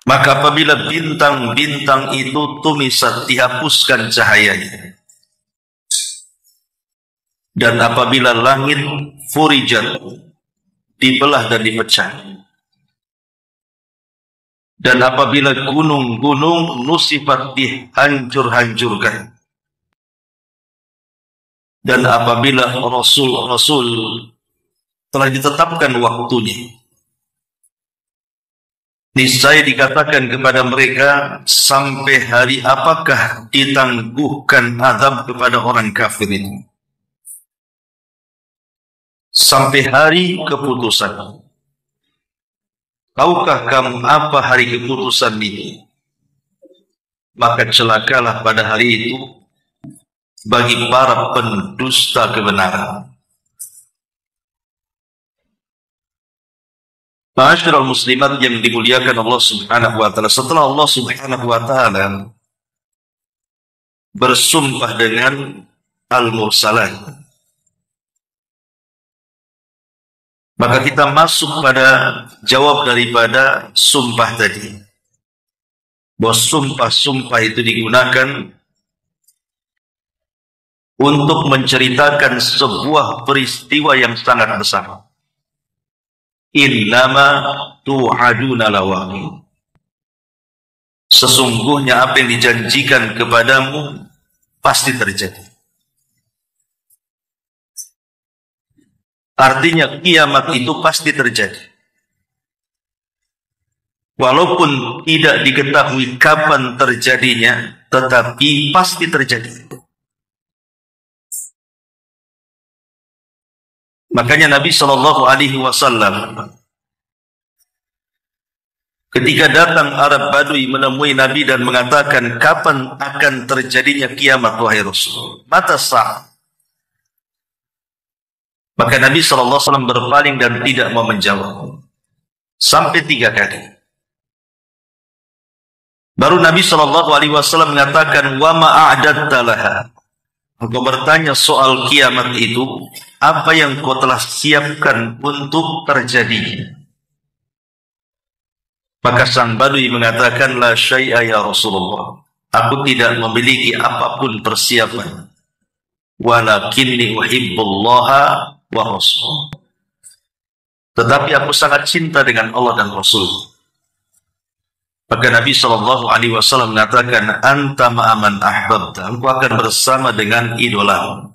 Maka apabila bintang-bintang itu tumisat, dihapuskan cahayanya. Dan apabila langit furijat, dibelah dan dipecah. Dan apabila gunung-gunung nusifat, dihancur-hancurkan. Dan apabila Rasul-Rasul telah ditetapkan waktunya, niscaya dikatakan kepada mereka, sampai hari apakah ditangguhkan azab kepada orang kafir ini? Sampai hari keputusan. Tahukah kamu apa hari keputusan ini? Maka celakalah pada hari itu bagi para pendusta kebenaran. Ma'asyiral muslimat yang dimuliakan Allah Subhanahu wa taala, setelah Allah Subhanahu wa taala bersumpah dengan al-mursalat, maka kita masuk pada jawab daripada sumpah tadi. Bahwa sumpah-sumpah itu digunakan untuk menceritakan sebuah peristiwa yang sangat besar. Innama tu'aduna lawaqi. Sesungguhnya apa yang dijanjikan kepadamu pasti terjadi. Artinya kiamat itu pasti terjadi. Walaupun tidak diketahui kapan terjadinya, tetapi pasti terjadi. Makanya Nabi Shallallahu Alaihi Wasallam ketika datang Arab Badui menemui Nabi dan mengatakan, kapan akan terjadinya kiamat wahai Rasul? Mata sah. Maka Nabi Shallallahu Alaihi Wasallam berpaling dan tidak mau menjawab sampai 3 kali. Baru Nabi Shallallahu Alaihi Wasallam mengatakan, wa ma'adatta laha. Engkau bertanya soal kiamat itu, apa yang kau telah siapkan untuk terjadinya? Maka sang Badui mengatakan, la syai'a ya Rasulullah. Aku tidak memiliki apapun persiapan. Walakinni uhibbullaha wa rasul. Tetapi aku sangat cinta dengan Allah dan Rasul. Maka Nabi Shallallahu Alaihi Wasallam mengatakan, anta ma'aman ahbabta. Engkau akan bersama dengan idola.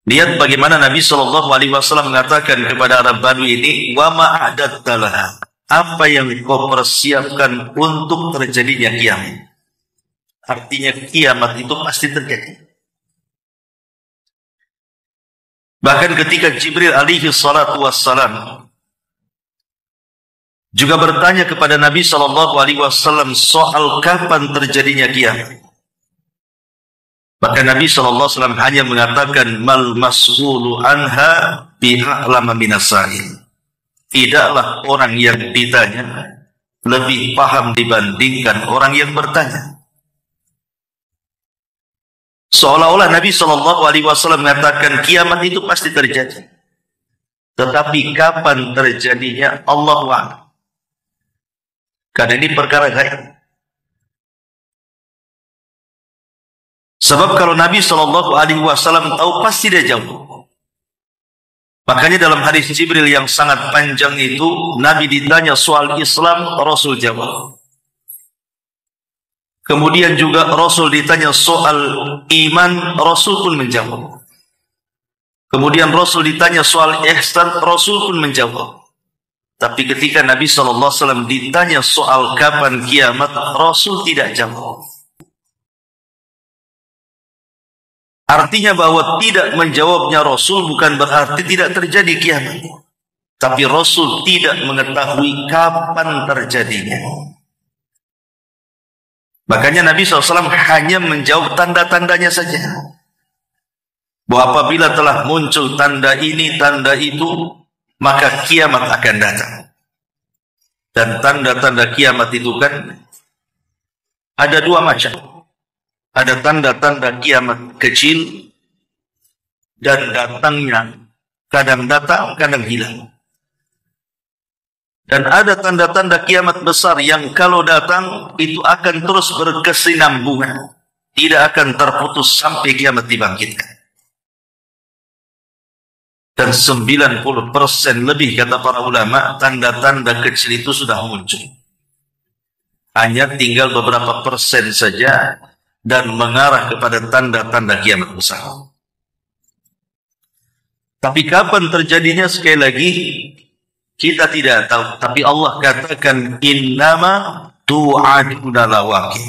Lihat bagaimana Nabi Shallallahu Alaihi Wasallam mengatakan kepada Arab Badui ini, wa ma'adatta laha. Apa yang kau persiapkan untuk terjadinya kiamat? Artinya kiamat itu pasti terjadi. Bahkan ketika Jibril alaihi salatu wassalam juga bertanya kepada Nabi Shallallahu Alaihi Wasallam soal kapan terjadinya kiamat, maka Nabi Shallallahu Alaihi Wasallam hanya mengatakan, mal mas'ulu anha bi'a'lama minasail. Tidaklah orang yang ditanya lebih paham dibandingkan orang yang bertanya. Seolah-olah Nabi Shallallahu Alaihi Wasallam mengatakan kiamat itu pasti terjadi, tetapi kapan terjadinya Allahu a'lam. Karena ini perkara gaib. Sebab kalau Nabi Shallallahu Alaihi Wasallam tahu, pasti dia jawab. Makanya dalam hadis Jibril yang sangat panjang itu, Nabi ditanya soal Islam, Rasul jawab. Kemudian juga Rasul ditanya soal iman, Rasul pun menjawab. Kemudian Rasul ditanya soal ihsan, Rasul pun menjawab. Tapi ketika Nabi SAW ditanya soal kapan kiamat, Rasul tidak jawab. Artinya bahwa tidak menjawabnya Rasul bukan berarti tidak terjadi kiamat. Tapi Rasul tidak mengetahui kapan terjadinya. Makanya Nabi SAW hanya menjawab tanda-tandanya saja. Bahwa apabila telah muncul tanda ini, tanda itu, maka kiamat akan datang. Dan tanda-tanda kiamat itu kan ada 2 macam. Ada tanda-tanda kiamat kecil dan datangnya kadang datang, kadang hilang. Dan ada tanda-tanda kiamat besar yang kalau datang itu akan terus berkesinambungan, tidak akan terputus sampai kiamat dibangkitkan. Dan 90% lebih, kata para ulama, tanda-tanda kecil itu sudah muncul. Hanya tinggal beberapa persen saja dan mengarah kepada tanda-tanda kiamat besar. Tapi kapan terjadinya, sekali lagi kita tidak tahu. Tapi Allah katakan, innama tu'aduna lawaqi.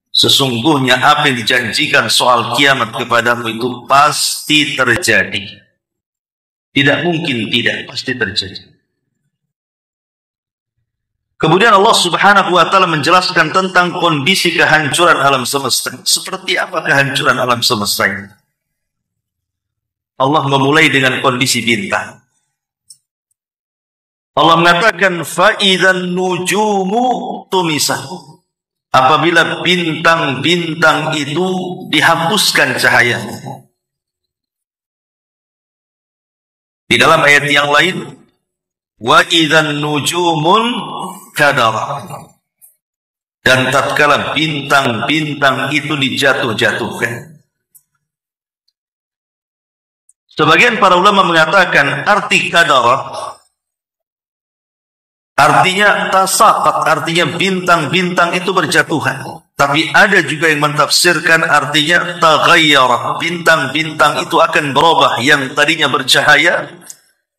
Sesungguhnya apa yang dijanjikan soal kiamat kepadamu itu pasti terjadi. Tidak mungkin tidak, pasti terjadi. Kemudian Allah Subhanahu wa Ta'ala menjelaskan tentang kondisi kehancuran alam semesta. Seperti apa kehancuran alam semesta ini? Allah memulai dengan kondisi bintang. Allah mengatakan, fa'idzan nujumu tumisah. Apabila bintang-bintang itu dihapuskan cahayanya. Di dalam ayat yang lain, wa idzan nujumun kadara. Dan tatkala bintang-bintang itu dijatuh-jatuhkan. Sebagian para ulama mengatakan arti kadara artinya tasaqat, artinya bintang-bintang itu berjatuhan. Tapi ada juga yang mentafsirkan artinya taghayyara, bintang-bintang itu akan berubah, yang tadinya bercahaya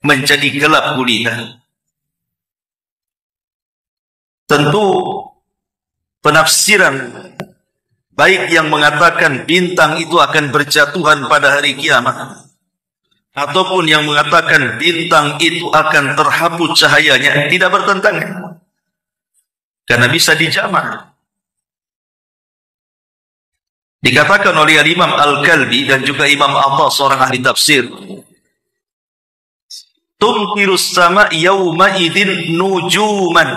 menjadi gelap gulita. Tentu penafsiran baik yang mengatakan bintang itu akan berjatuhan pada hari kiamat, ataupun yang mengatakan bintang itu akan terhapus cahayanya, tidak bertentangan. Karena bisa dijamak. Dikatakan oleh Imam Al-Kalbi dan juga Imam Atha, seorang ahli tafsir, tumtirus sama yawma idin nujuman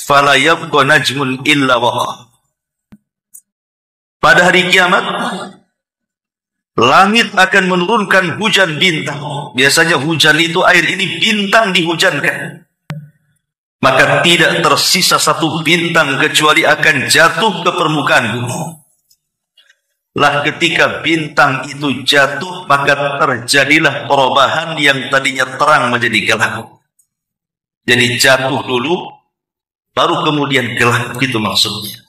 fala yabqa najmun illa waqa. Pada hari kiamat langit akan menurunkan hujan bintang. Biasanya hujan itu air, ini bintang dihujankan. Maka tidak tersisa satu bintang kecuali akan jatuh ke permukaan bumi. Lah ketika bintang itu jatuh, maka terjadilah perubahan yang tadinya terang menjadi gelap. Jadi jatuh dulu, baru kemudian gelap, gitu maksudnya.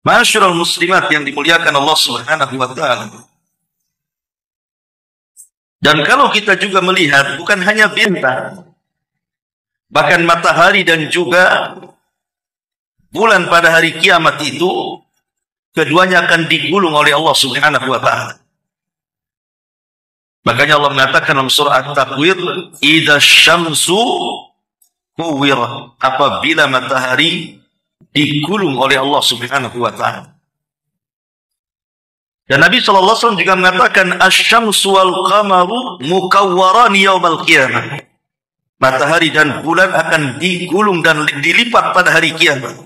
Ma'asyiral muslimat yang dimuliakan Allah Subhanahu wa Ta'ala. Dan kalau kita juga melihat bukan hanya bintang, bahkan matahari dan juga bulan pada hari kiamat itu, keduanya akan digulung oleh Allah Subhanahu wa Ta'ala. Makanya Allah mengatakan dalam surah At-Takwir, idza syamsu kuwirat, apabila matahari digulung oleh Allah Subhanahu wa Ta'ala. Dan Nabi SAW juga mengatakan, asy-syamsu wal qamaru mukawwaran yaumal qiyamah. Matahari dan bulan akan digulung dan dilipat pada hari kiamat.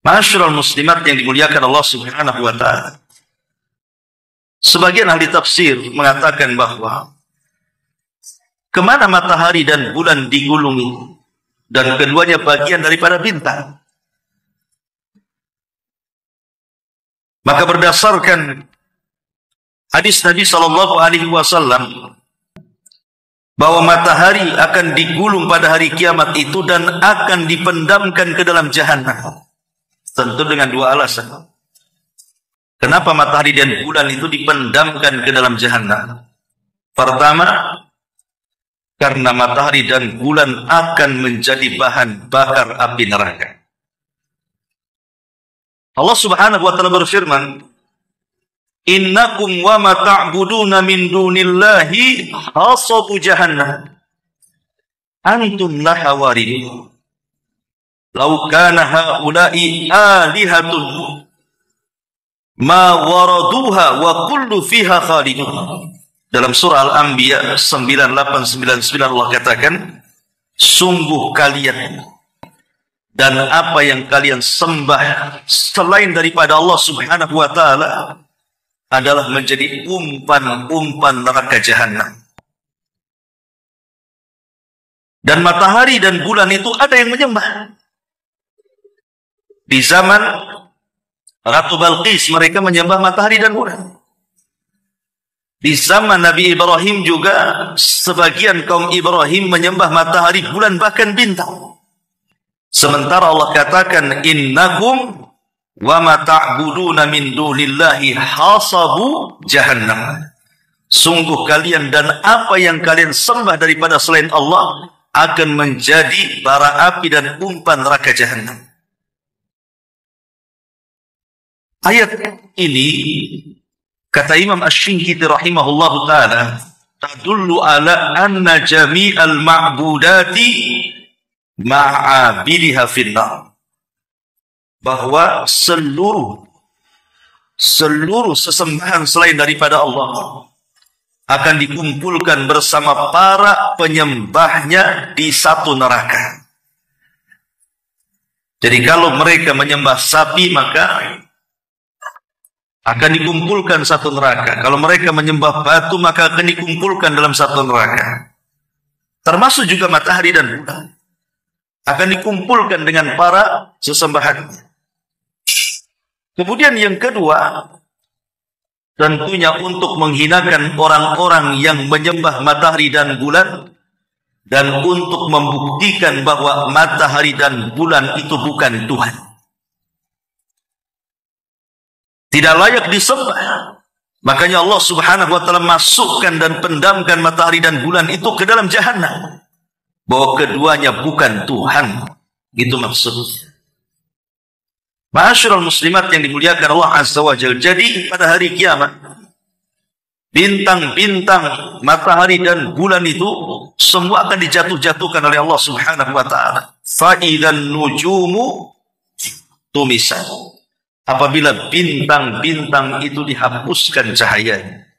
Ma'asyiral muslimat yang dimuliakan Allah Subhanahu wa Ta'ala. Sebagian ahli tafsir mengatakan bahwa kemana matahari dan bulan digulung ini? Dan keduanya bagian daripada bintang. Maka berdasarkan hadis Nabi SAW bahwa matahari akan digulung pada hari kiamat itu dan akan dipendamkan ke dalam jahanam. Tentu dengan dua alasan. Kenapa matahari dan bulan itu dipendamkan ke dalam jahanam? Pertama, karena matahari dan bulan akan menjadi bahan bakar api neraka. Allah Subhanahu wa Ta'ala berfirman, innakum wa ma ta'buduna min dunillahi hasabu jahannam antum laha waridun. Lau kana haula'i alihatun ma waraduha wa kullu fiha khalidun. Dalam surah Al-Anbiya 9899 Allah katakan, sungguh kalian dan apa yang kalian sembah selain daripada Allah Subhanahu wa Ta'ala adalah menjadi umpan-umpan neraka jahanam. Dan matahari dan bulan itu ada yang menyembah. Di zaman Ratu Balqis mereka menyembah matahari dan bulan. Di zaman Nabi Ibrahim juga sebagian kaum Ibrahim menyembah matahari, bulan, bahkan bintang. Sementara Allah katakan, innakum wa ma ta'buduna min dunillahi hasabu jahannam. Sungguh kalian dan apa yang kalian sembah daripada selain Allah akan menjadi bara api dan umpan neraka jahannam. Ayat ini, kata Imam Asy-Shinqiti rahimahullahu ta'ala, tadullu ala anna jami'al ma'budati ma'abidiha finnar. Bahwa seluruh sesembahan selain daripada Allah akan dikumpulkan bersama para penyembahnya di satu neraka. Jadi kalau mereka menyembah sapi, maka akan dikumpulkan satu neraka. Kalau mereka menyembah batu, maka akan dikumpulkan dalam satu neraka. Termasuk juga matahari dan bulan akan dikumpulkan dengan para sesembahannya. Kemudian yang kedua, tentunya untuk menghinakan orang-orang yang menyembah matahari dan bulan, dan untuk membuktikan bahwa matahari dan bulan itu bukan Tuhan. Tidak layak disembah. Makanya Allah Subhanahu wa ta'ala masukkan dan pendamkan matahari dan bulan itu ke dalam jahanam. Bahwa keduanya bukan Tuhan. Gitu maksudnya. Ma'asyiral muslimat yang dimuliakan Allah Azza wa Jalla. Jadi pada hari kiamat, bintang-bintang, matahari dan bulan itu semua akan dijatuh-jatuhkan oleh Allah Subhanahu wa ta'ala. Fa'idan nujumu tumisan. Apabila bintang-bintang itu dihapuskan cahayanya.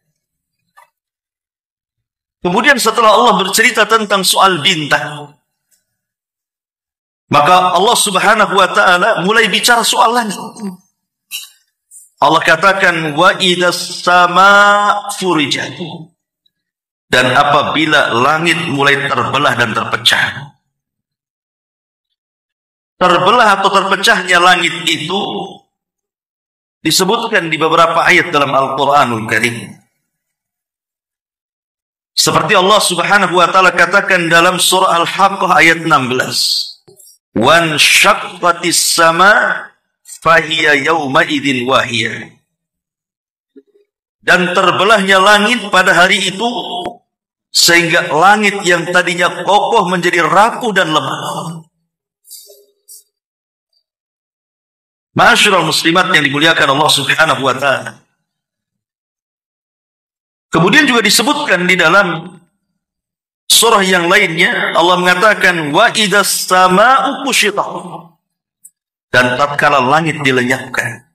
Kemudian setelah Allah bercerita tentang soal bintang, maka Allah Subhanahu wa ta'ala mulai bicara soal langit. Allah katakan, wa idas sama furijat. Dan apabila langit mulai terbelah dan terpecah. Terbelah atau terpecahnya langit itu disebutkan di beberapa ayat dalam Al-Quranul Karim. Seperti Allah Subhanahu wa ta'ala katakan dalam surah Al-Haqqah ayat 16. Wan syaqqatis sama fahiya yawma idin wahiyah. Dan terbelahnya langit pada hari itu sehingga langit yang tadinya kokoh menjadi rapuh dan lemah. Ma'asyiral muslimat yang dimuliakan Allah Subhanahu wa ta'ala. Kemudian juga disebutkan di dalam surah yang lainnya, Allah mengatakan, wa idas sama'u kushitat. Dan tatkala langit dilenyapkan.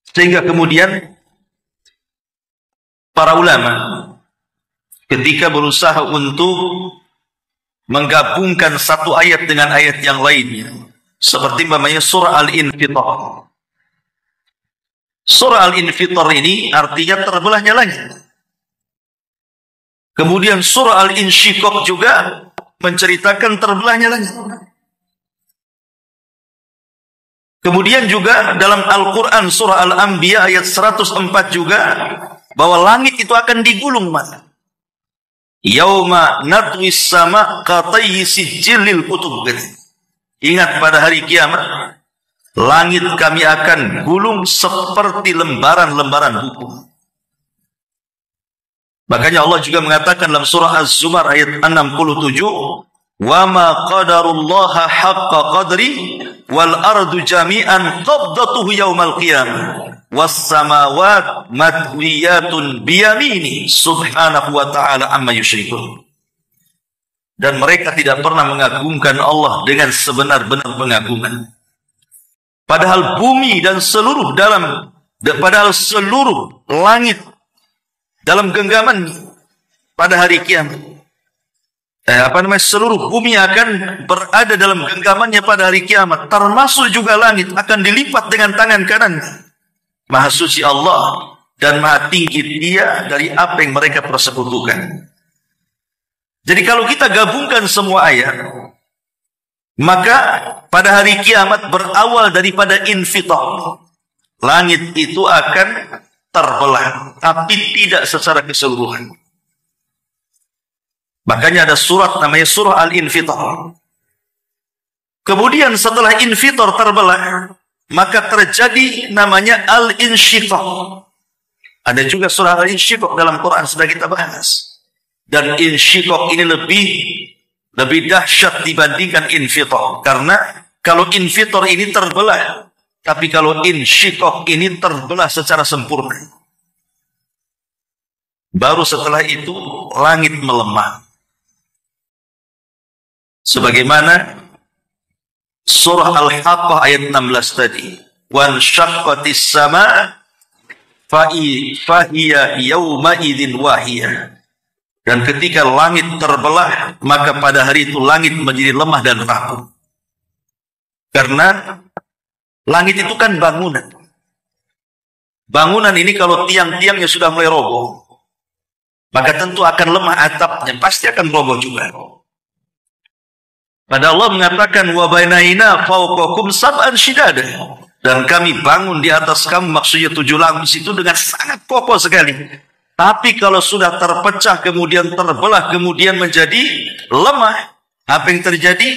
Sehingga kemudian para ulama ketika berusaha untuk menggabungkan satu ayat dengan ayat yang lainnya, seperti namanya surah Al-Infitar. Surah Al-Infitar ini artinya terbelahnya langit. Kemudian surah Al-Insyiqaq juga menceritakan terbelahnya langit. Kemudian juga dalam Al-Quran surah Al-Anbiya ayat 104 juga bahwa langit itu akan digulung, mana? Yauma natwis sama katayyi sijilil kutub. Ingat pada hari kiamat, langit kami akan gulung seperti lembaran-lembaran buku. Makanya Allah juga mengatakan dalam surah Az-Zumar ayat 67, wa ma qadarullaha haqqa qadri wal ardu jami'an qabdatuhu yaumal qiyamah was samawat matwiyatun biyamini subhanahu wa ta'ala amma yusyrikun. Dan mereka tidak pernah mengagungkan Allah dengan sebenar-benar pengagungan. Padahal bumi dan seluruh langit dalam genggaman pada hari kiamat. Seluruh bumi akan berada dalam genggamannya pada hari kiamat. Termasuk juga langit akan dilipat dengan tangan kanan. Maha suci Allah dan maha tinggi Dia dari apa yang mereka persekutukan. Jadi kalau kita gabungkan semua ayat, maka pada hari kiamat berawal daripada infitar. Langit itu akan terbelah, tapi tidak secara keseluruhan. Makanya ada surat namanya surah Al-Infitar. Kemudian setelah infitar terbelah, maka terjadi namanya Al-Insyiqaq. Ada juga surah Al-Insyiqaq dalam Quran sudah kita bahas. Dan insyiqaq ini lebih dahsyat dibandingkan infitar. Karena kalau infitar ini terbelah, tapi kalau insyiqaq ini terbelah secara sempurna. Baru setelah itu langit melemah. Sebagaimana surah Al-Haqqah ayat 16 tadi. وَانْشَقَّتِ السَّمَاءُ فَهِيَ يَوْمَئِذٍ وَاهِيَةٌ. Dan ketika langit terbelah, maka pada hari itu langit menjadi lemah dan rapuh. Karena langit itu kan bangunan. Bangunan ini kalau tiang-tiangnya sudah mulai roboh, maka tentu akan lemah atapnya, pasti akan roboh juga. Pada Allah mengatakan wa bainaina fawqakum sab'an shidada, dan kami bangun di atas kamu, maksudnya 7 lapis itu dengan sangat kokoh sekali. Tapi kalau sudah terpecah kemudian terbelah kemudian menjadi lemah, apa yang terjadi?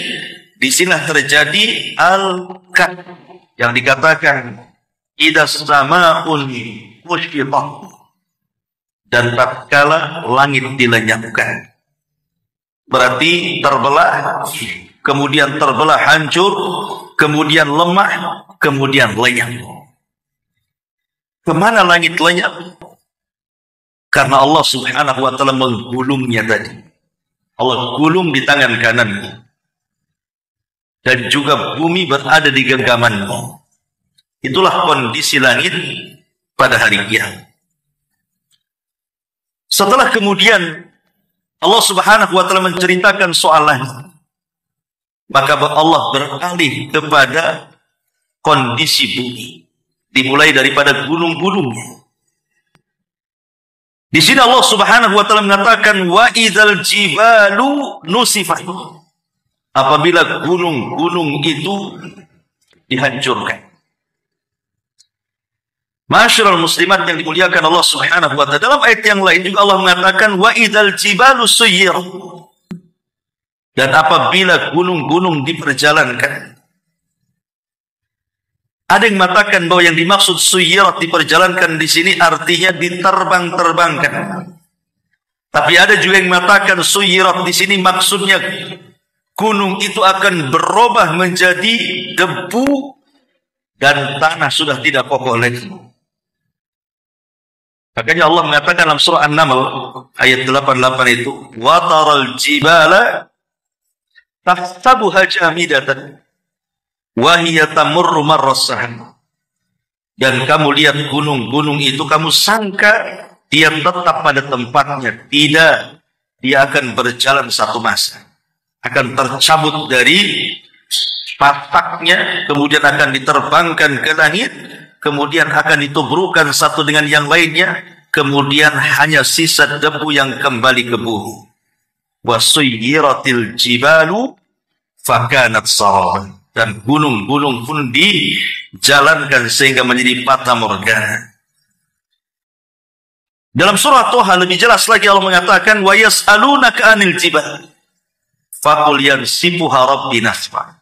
Di sinilah terjadi al-kad yang dikatakan idas sama'un musyqiqah, dan tatkala langit dilenyapkan. Berarti terbelah, kemudian terbelah hancur, kemudian lemah, kemudian lenyap. Kemana langit lenyap? Karena Allah subhanahu wa ta'ala menggulungnya tadi. Allah gulung di tangan kanannya. Dan juga bumi berada di genggamannya. Itulah kondisi langit pada hari kiamat. Setelah kemudian Allah subhanahu wa ta'ala menceritakan soal langit, maka Allah beralih kepada kondisi bumi. Dimulai daripada gunung-gunungnya. Di sini Allah subhanahu wa ta'ala mengatakan wa idzal jibalu nusifat. Apabila gunung-gunung itu dihancurkan. Masyarul muslimat yang dimuliakan Allah subhanahu wa ta'ala, dalam ayat yang lain juga Allah mengatakan wa idzal jibalu suyirat. Dan apabila gunung-gunung diperjalankan. Ada yang mengatakan bahwa yang dimaksud suyirat diperjalankan di sini artinya diterbang-terbangkan. Tapi ada juga yang mengatakan suyirat di sini maksudnya gunung itu akan berubah menjadi debu dan tanah sudah tidak kokoh lagi. Makanya Allah mengatakan dalam surah An-Naml ayat 88 itu, wa taral jibala tahsabuha jamidatan wa hiya tamurru marrassahan. Dan kamu lihat gunung-gunung itu, kamu sangka dia tetap pada tempatnya. Tidak, dia akan berjalan satu masa, akan tercabut dari pataknya, kemudian akan diterbangkan ke langit, kemudian akan dituburkan satu dengan yang lainnya, kemudian hanya sisa debu yang kembali ke bumi. Wasuyyiratil jibalu fakanat saraban. Dan gunung-gunung pun dijalankan sehingga menjadi fata morgana. Dalam surah Toha lebih jelas lagi Allah mengatakan wa yas'alunaka 'anil jibal faqul yansifuha rabbi nasfa.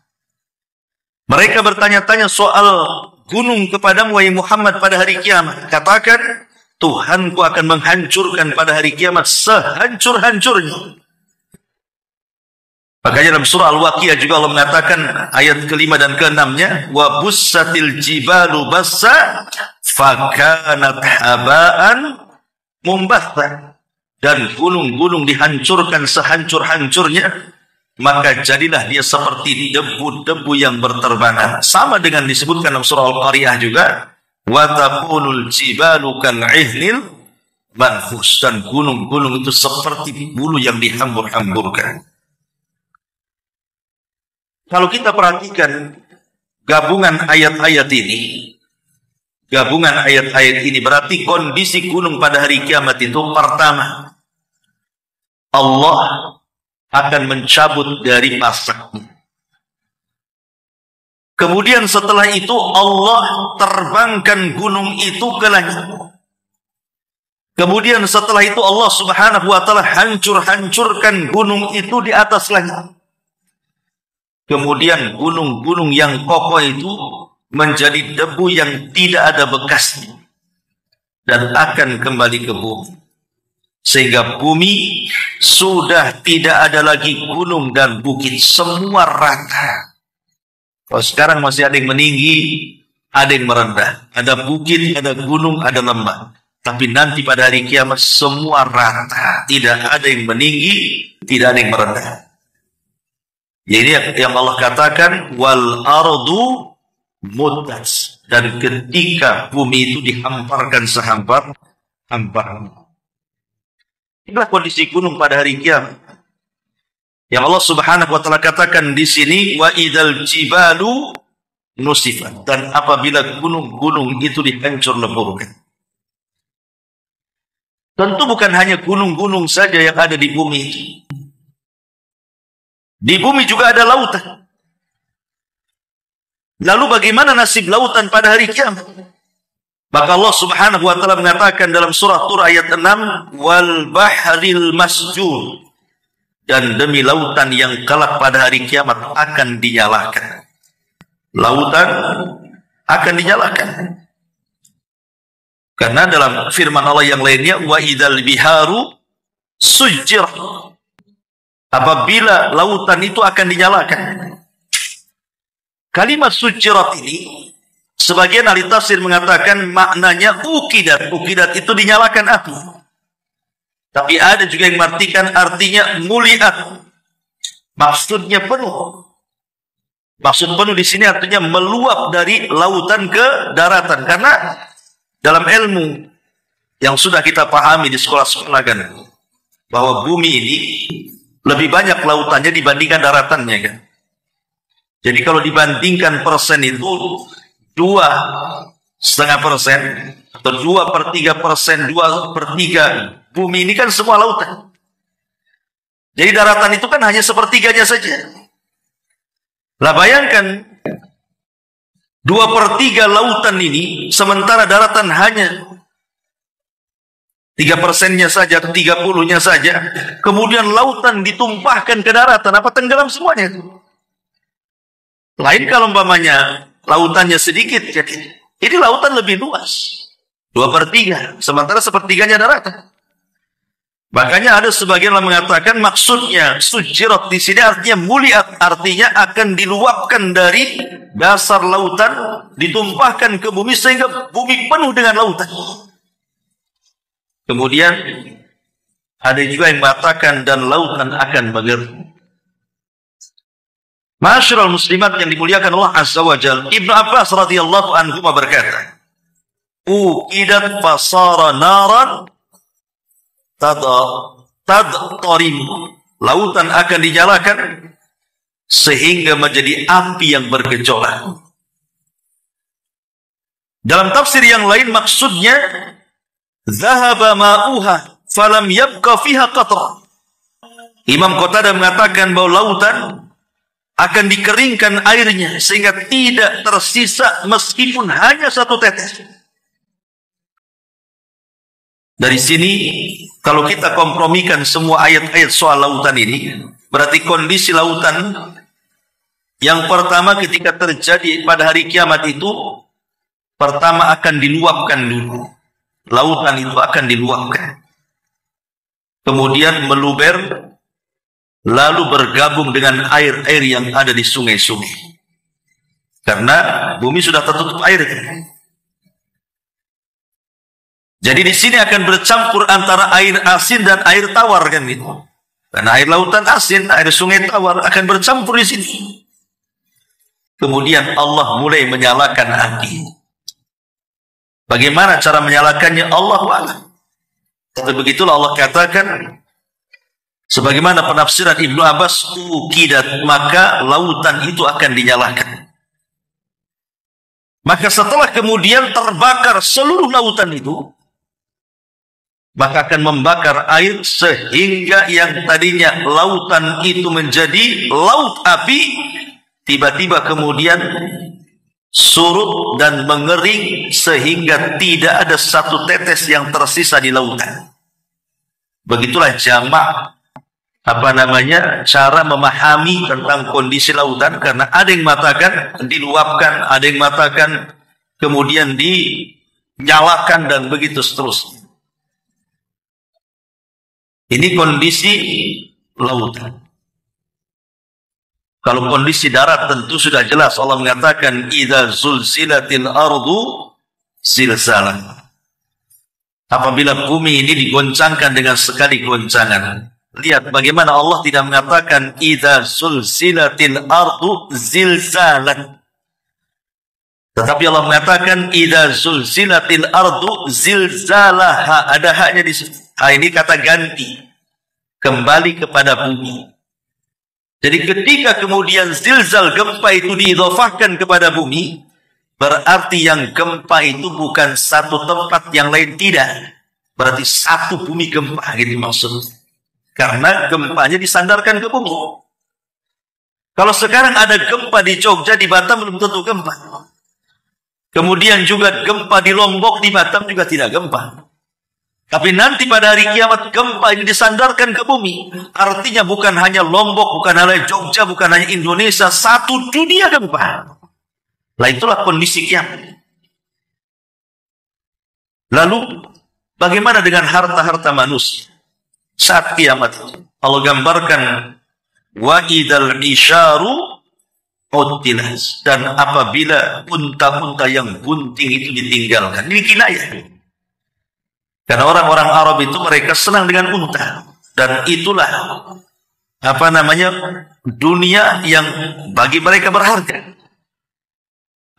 Mereka bertanya-tanya soal gunung kepadamu wahai Muhammad pada hari kiamat. Katakan, Tuhanku akan menghancurkan pada hari kiamat sehancur-hancurnya. Makanya dalam surah Al-Waqiah juga Allah mengatakan ayat ke-5 dan ke-6-nya wa bussatil jibalu bassa fakanat haba'an mumbatha. Dan gunung-gunung dihancurkan sehancur-hancurnya, maka jadilah dia seperti debu-debu yang berterbangan. Sama dengan disebutkan dalam surah Al-Qari'ah juga wa takunul jibalu kal'ihnil manfus. Dan gunung-gunung itu seperti bulu yang dihambur-hamburkan. Kalau kita perhatikan gabungan ayat-ayat ini, berarti kondisi gunung pada hari kiamat itu pertama, Allah akan mencabut dari pasaknya. Kemudian setelah itu Allah terbangkan gunung itu ke langit. Kemudian setelah itu Allah Subhanahu wa taala hancurkan gunung itu di atas langit. Kemudian gunung-gunung yang kokoh itu menjadi debu yang tidak ada bekasnya dan akan kembali ke bumi. Sehingga bumi sudah tidak ada lagi gunung dan bukit, semua rata. Kalau sekarang masih ada yang meninggi, ada yang merendah. Ada bukit, ada gunung, ada lembah. Tapi nanti pada hari kiamat semua rata. Tidak ada yang meninggi, tidak ada yang merendah. Jadi yang Allah katakan, wal ardu muddas. Dan ketika bumi itu dihamparkan sehampar-hamparnya. Inilah kondisi gunung pada hari kiamat. Yang Allah Subhanahu wa taala katakan di sini, wa idzal jibalu nusifat, dan apabila gunung-gunung itu dihancur leburkan. Tentu bukan hanya gunung-gunung saja yang ada di bumi itu. Di bumi juga ada lautan. Lalu bagaimana nasib lautan pada hari kiamat? Maka Allah Subhanahu wa taala mengatakan dalam surah Tur ayat 6, wal bahril masjur, dan demi lautan yang kelak pada hari kiamat akan dinyalakan. Lautan akan dinyalakan. Karena dalam firman Allah yang lainnya, wa idzal biharu sujjirat, apabila lautan itu akan dinyalakan. Kalimat sujjirat ini sebagian ahli tafsir mengatakan maknanya ukidat. Ukidat itu dinyalakan api. Tapi ada juga yang mengartikan artinya muliat. Maksudnya penuh. Maksud penuh di sini artinya meluap dari lautan ke daratan. Karena dalam ilmu yang sudah kita pahami di sekolah-sekolah kan, bahwa bumi ini lebih banyak lautannya dibandingkan daratannya kan. Jadi kalau dibandingkan persen itu 2,5% atau 2/3%, 2/3 bumi ini kan semua lautan. Jadi daratan itu kan hanya sepertiganya saja. Lah bayangkan 2/3 lautan ini, sementara daratan hanya 3%-nya saja, 30-nya saja. Kemudian lautan ditumpahkan ke daratan, apa tenggelam semuanya? Lain kalau umpamanya lautannya sedikit, jadi ini lautan lebih luas. 2/3, sementara sepertiganya daratan. Makanya ada sebagian yang mengatakan maksudnya sujjirat di sini artinya muliat, artinya akan diluapkan dari dasar lautan, ditumpahkan ke bumi sehingga bumi penuh dengan lautan. Kemudian ada juga yang mengatakan dan lautan akan bergerak. Ma'asyiral muslimat yang dimuliakan Allah Azza wa Jalla, Ibnu Abbas radhiyallahu anhu berkata, uqidat fasara naran tadtarim, lautan akan dinyalakan sehingga menjadi api yang bergejolak. Dalam tafsir yang lain maksudnya zahaba ma'uha falam yabqa fiha qatra. Imam Qatadah mengatakan bahwa lautan akan dikeringkan airnya sehingga tidak tersisa meskipun hanya satu tetes. Dari sini kalau kita kompromikan semua ayat-ayat soal lautan ini, berarti kondisi lautan yang pertama ketika terjadi pada hari kiamat itu, pertama akan diluapkan dulu. Lautan itu akan diluapkan. Kemudian meluber, lalu bergabung dengan air-air yang ada di sungai-sungai. Karena bumi sudah tertutup air. Jadi di sini akan bercampur antara air asin dan air tawar kan gitu. Karena air lautan asin, air sungai tawar akan bercampur di sini. Kemudian Allah mulai menyalakan api. Bagaimana cara menyalakannya? Allahu a'lam. Tapi begitulah Allah katakan, sebagaimana penafsiran Ibnu Abbas, uqidat, maka lautan itu akan dinyalakan. Maka setelah kemudian terbakar seluruh lautan itu, maka akan membakar air sehingga yang tadinya lautan itu menjadi laut api, tiba-tiba kemudian surut dan mengering sehingga tidak ada satu tetes yang tersisa di lautan. Begitulah jamak cara memahami tentang kondisi lautan, karena ada yang mengatakan diluapkan, ada yang mengatakan kemudian dinyalakan dan begitu seterusnya. Ini kondisi lautan. Kalau kondisi darat tentu sudah jelas, Allah mengatakan idza zulzilatil ardu zilzalah. Apabila bumi ini digoncangkan dengan sekali goncangan. Lihat bagaimana Allah tidak mengatakan idza zulzilatil ardu zilzalan. Tetapi Allah mengatakan idza zulzilatil ardu zilzalaha. Ada haknya di situ. Ini kata ganti, kembali kepada bumi. Jadi ketika kemudian zilzal gempa itu diidhofahkan kepada bumi, berarti yang gempa itu bukan satu tempat yang lain, tidak. Berarti satu bumi gempa gitu maksudnya. Karena gempanya disandarkan ke bumi. Kalau sekarang ada gempa di Jogja, di Batam belum tentu gempa. Kemudian juga gempa di Lombok, di Batam juga tidak gempa. Tapi nanti pada hari kiamat gempa ini disandarkan ke bumi. Artinya bukan hanya Lombok, bukan hanya Jogja, bukan hanya Indonesia, satu dunia gempa. Nah itulah kondisi kiamat. Lalu bagaimana dengan harta-harta manusia saat kiamat? Allah gambarkan wa idzal isyaru utilas, dan apabila unta-unta yang bunting itu ditinggalkan. Ini kinayah. Karena orang-orang Arab itu mereka senang dengan unta, dan itulah dunia yang bagi mereka berharga.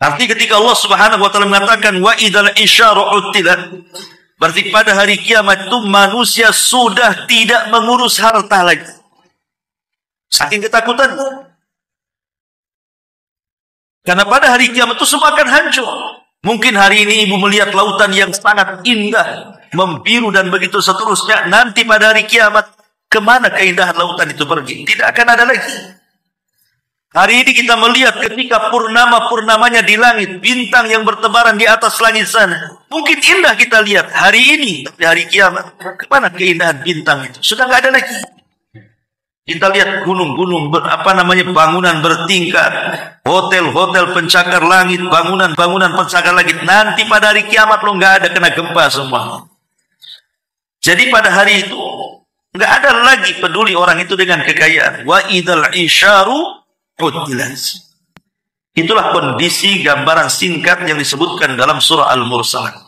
Arti ketika Allah Subhanahu wa taala mengatakan wa idzal isyaru utilat, berarti pada hari kiamat itu manusia sudah tidak mengurus harta lagi. Saking ketakutan. Karena pada hari kiamat itu semua akan hancur. Mungkin hari ini ibu melihat lautan yang sangat indah, membiru dan begitu seterusnya. Nanti pada hari kiamat, kemana keindahan lautan itu pergi? Tidak akan ada lagi. Hari ini kita melihat ketika purnamanya di langit, bintang yang bertebaran di atas langit sana. Mungkin indah kita lihat hari ini, tapi hari kiamat, kemana keindahan bintang itu? Sudah nggak ada lagi. Kita lihat gunung-gunung, bangunan bertingkat, hotel-hotel pencakar langit, bangunan-bangunan pencakar langit. Nanti pada hari kiamat lo nggak ada, kena gempa semua. Jadi pada hari itu nggak ada lagi peduli orang itu dengan kekayaan. Wa idzal isyaru utilas. Itulah kondisi gambaran singkat yang disebutkan dalam surah Al-Mursalat.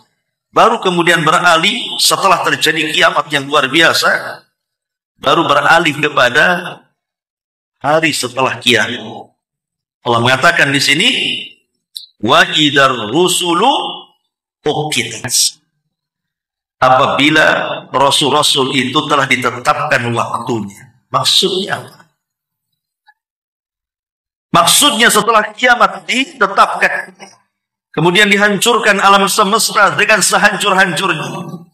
Baru kemudian beralih setelah terjadi kiamat yang luar biasa. Baru beralih kepada hari setelah kiamat. Allah mengatakan di sini wa idar rusulu uqitat. Apabila rasul-rasul itu telah ditetapkan waktunya. Maksudnya apa? Maksudnya setelah kiamat ditetapkan, kemudian dihancurkan alam semesta dengan sehancur-hancurnya.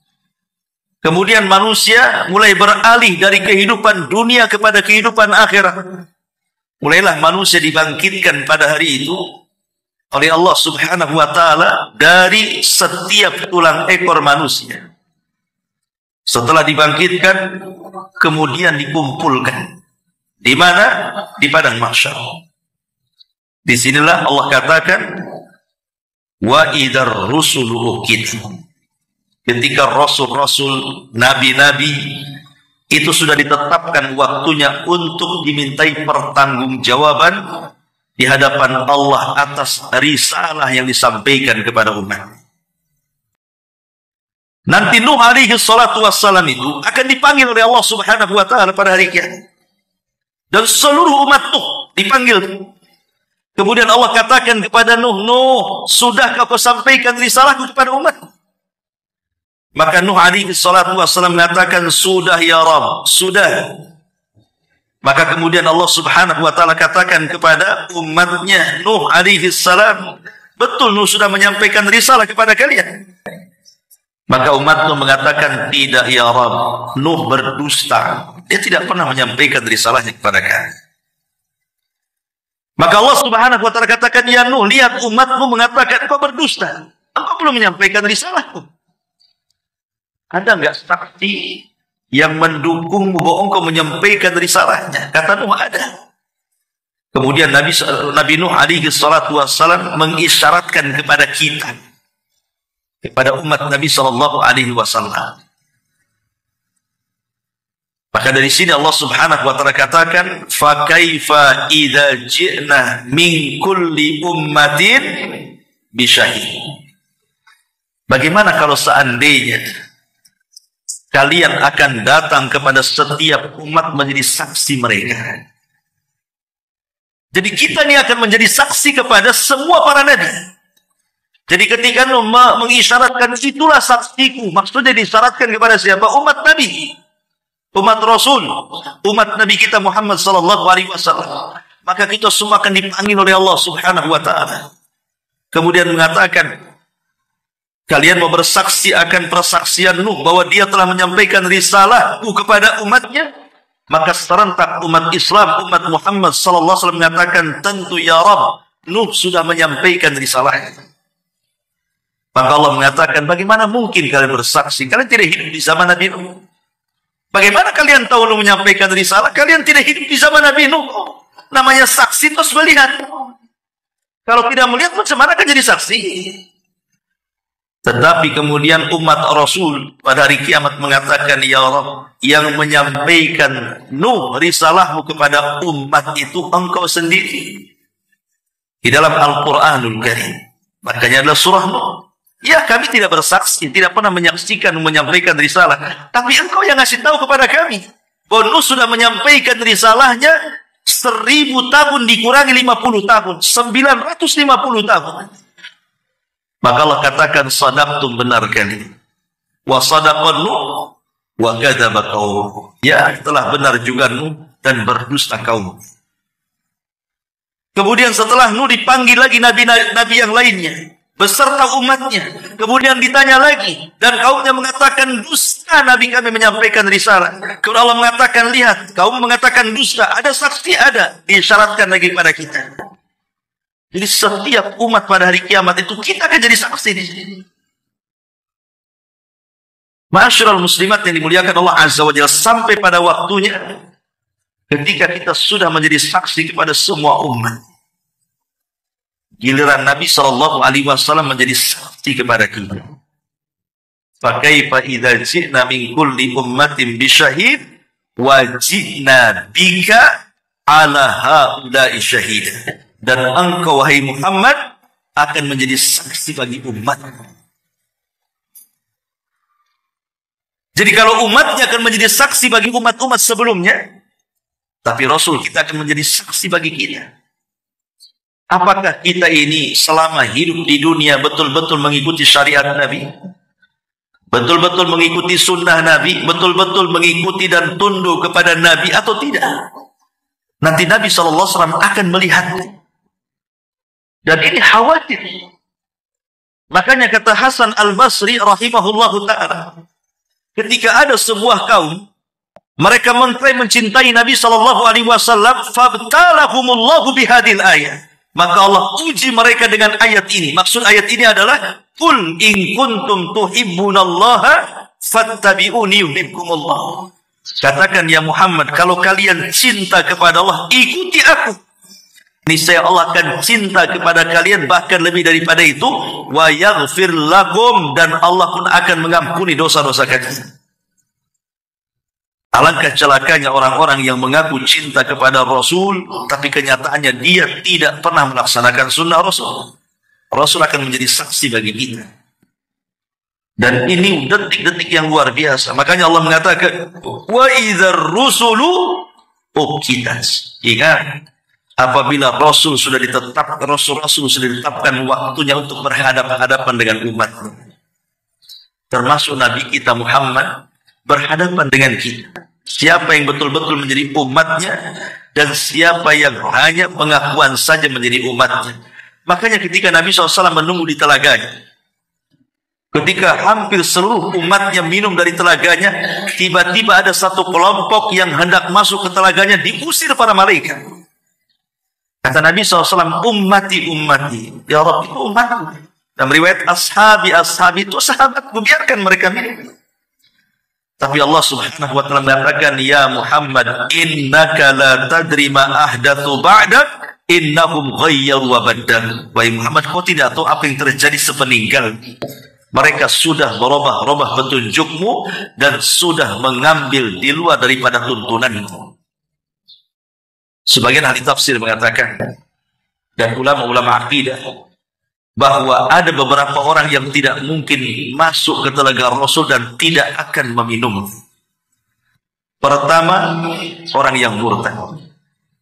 Kemudian manusia mulai beralih dari kehidupan dunia kepada kehidupan akhirat. Mulailah manusia dibangkitkan pada hari itu oleh Allah Subhanahu wa taala dari setiap tulang ekor manusia. Setelah dibangkitkan, kemudian dikumpulkan. Di mana? Di padang mahsyar. Disinilah Allah katakan wa idar rusulu uqitat. Ketika rasul-rasul, nabi-nabi itu sudah ditetapkan waktunya untuk dimintai pertanggungjawaban di hadapan Allah atas risalah yang disampaikan kepada umat. Nanti Nuh alaihi salatu wassalam itu akan dipanggil oleh Allah Subhanahu wa taala pada hari kiamat. Dan seluruh umat Nuh dipanggil. Kemudian Allah katakan kepada Nuh, Nuh, sudahkah kau sampaikan risalahku kepada umat? Maka Nuh alaihi salatu wassalam mengatakan, sudah ya Rabb, sudah. Maka kemudian Allah Subhanahu wa taala katakan kepada umatnya Nuh alaihi salam, betul Nuh sudah menyampaikan risalah kepada kalian. Maka umat Nuh mengatakan, tidak ya Rabb, Nuh berdusta. Dia tidak pernah menyampaikan risalahnya kepada kami. Maka Allah Subhanahu wa ta'ala katakan, ya Nuh, lihat umatmu mengatakan engkau berdusta. Engkau belum menyampaikan risalahku. Ada enggak saksi yang mendukungmu bahwa engkau menyampaikan risalahnya? Kata Nuh, ada. Kemudian Nabi Nuh alaihi salatu wassalam mengisyaratkan kepada kita, kepada umat Nabi sallallahu alaihi wasallam. Maka dari sini Allah Subhanahu wa taala katakan, fa kaifa idza ji'na min kulli ummatin bisyahid. Bagaimana kalau seandainya kalian akan datang kepada setiap umat menjadi saksi mereka? Jadi kita ini akan menjadi saksi kepada semua para nabi. Jadi ketika mengisyaratkan itulah saksiku, maksudnya disyaratkan kepada siapa? Umat Nabi, umat Rasul, umat Nabi kita Muhammad sallallahu alaihi wasallam. Maka kita semua akan dipanggil oleh Allah Subhanahu wa taala. Kemudian mengatakan, kalian mau bersaksi akan persaksian Nuh bahwa dia telah menyampaikan risalahku kepada umatnya? Maka serentak umat Islam, umat Muhammad sallallahu alaihi wasallam mengatakan, tentu ya Rabb, Nuh sudah menyampaikan risalahnya. Maka Allah mengatakan, bagaimana mungkin kalian bersaksi? Kalian tidak hidup di zaman Nabi Nuh. Bagaimana kalian tahu Nuh menyampaikan risalah? Kalian tidak hidup di zaman Nabi Nuh. Namanya saksi terus melihat. Kalau tidak melihat, macam mana akan jadi saksi? Tetapi kemudian umat Rasul pada hari kiamat mengatakan, ya Rabb, yang menyampaikan Nuh risalahmu kepada umat itu engkau sendiri. Di dalam Al-Quranul Karim. Makanya adalah surah Nuh. Ya, kami tidak bersaksi, tidak pernah menyaksikan menyampaikan risalah. Tapi engkau yang ngasih tahu kepada kami bahwa Nuh sudah menyampaikan risalahnya 1000 tahun dikurangi 50 tahun. 950 tahun. Maka Allah katakan, sadaqtum, benar kali. Wa sadaqan Nuh wa kadzaba qaum. Ya, telah benar juga Nuh dan berdusta kaum. Kemudian setelah Nuh dipanggil lagi nabi-nabi yang lainnya beserta umatnya. Kemudian ditanya lagi dan kaumnya mengatakan, dusta nabi kami menyampaikan risalah. Kemudian Allah mengatakan, lihat, kaum mengatakan dusta, ada saksi, ada, disyaratkan lagi kepada kita. Jadi setiap umat pada hari kiamat itu kita akan jadi saksi di sini. Ma'asyiral muslimat yang dimuliakan Allah Azza wa Jalla, sampai pada waktunya ketika kita sudah menjadi saksi kepada semua umat. Giliran Nabi sallallahu alaihi wasallam menjadi saksi kepada kita. Fa kaifa idza ji'na min kulli ummatin bisyahid wa ji'na bika ala haula'i syahida. Dan engkau wahai Muhammad akan menjadi saksi bagi umat. Jadi kalau umatnya akan menjadi saksi bagi umat-umat sebelumnya, tapi Rasul kita akan menjadi saksi bagi kita. Apakah kita ini selama hidup di dunia betul-betul mengikuti syariat Nabi? Betul-betul mengikuti sunnah Nabi? Betul-betul mengikuti dan tunduk kepada Nabi atau tidak? Nanti Nabi SAW akan melihatnya. Dan ini khawatir. Makanya kata Hasan Al-Basri rahimahullahu ta'ala, ketika ada sebuah kaum, mereka mengklaim mencintai Nabi SAW, fabtalahumullahu bihadil ayat. Maka Allah uji mereka dengan ayat ini. Maksud ayat ini adalah, Qul in kuntum tuhibbunallaha fattabi'uni yuhibbukumullah. Katakan ya Muhammad, kalau kalian cinta kepada Allah, ikuti aku. Niscaya Allah akan cinta kepada kalian, bahkan lebih daripada itu, wa yaghfir lakum, dan Allah pun akan mengampuni dosa-dosa kalian. Alangkah celakanya orang-orang yang mengaku cinta kepada Rasul, tapi kenyataannya dia tidak pernah melaksanakan sunnah Rasul. Rasul akan menjadi saksi bagi kita. Dan ini detik-detik yang luar biasa. Makanya Allah mengatakan, wa idzar rusulu uqitat. Ingat, apabila Rasul sudah ditetapkan, Rasul-Rasul sudah ditetapkan waktunya untuk berhadapan-hadapan dengan umatnya. Termasuk Nabi kita Muhammad berhadapan dengan kita. Siapa yang betul-betul menjadi umatnya dan siapa yang hanya pengakuan saja menjadi umatnya. Makanya ketika Nabi SAW menunggu di telaganya, Ketika hampir seluruh umatnya minum dari telaganya, tiba-tiba ada satu kelompok yang hendak masuk ke telaganya, diusir para malaikat. Kata Nabi SAW, ummati, ummati. Ya Rabbi, itu umatku. Dan riwayat ashabi, ashabi itu sahabatku, biarkan mereka minum. Tapi Allah Subhanahu wa ta'ala mengatakan, ya Muhammad, innaka la tadri ma ahdatsu ba'dak, innahum ghayyaru wa baddalu. Wahai Muhammad, kau tidak tahu apa yang terjadi sepeninggal. Mereka sudah merubah-rubah petunjukmu dan sudah mengambil di luar daripada tuntunanmu. Sebagian ahli tafsir mengatakan, dan ulama-ulama akidah, bahwa ada beberapa orang yang tidak mungkin masuk ke telaga Rasul dan tidak akan meminum. Pertama, orang yang murtad.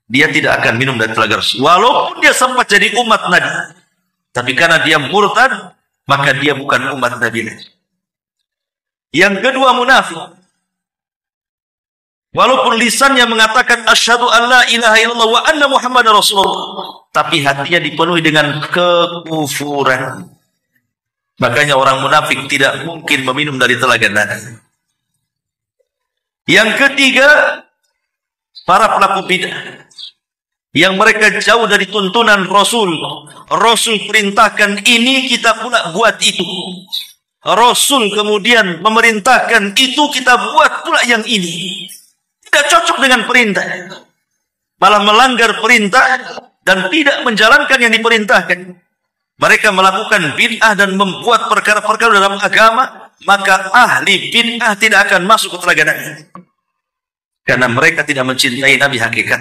Dia tidak akan minum dari telaga Rasul. Walaupun dia sempat jadi umat Nabi. Tapi karena dia murtad, maka dia bukan umat Nabi. Yang kedua, munafik. Walaupun lisannya mengatakan asyhadu an la ilaha illallah wa anna muhammadar rasulullah, tapi hatinya dipenuhi dengan kekufuran. Makanya orang munafik tidak mungkin meminum dari telaga Nabi. Yang ketiga, para pelaku bidah yang mereka jauh dari tuntunan Rasul. Rasul perintahkan ini, kita pula buat itu. Rasul kemudian memerintahkan itu, kita buat pula yang ini. Tidak cocok dengan perintah, malah melanggar perintah dan tidak menjalankan yang diperintahkan. Mereka melakukan bid'ah dan membuat perkara-perkara dalam agama, maka ahli bid'ah tidak akan masuk ke telaga Nabi, karena mereka tidak mencintai Nabi hakikat.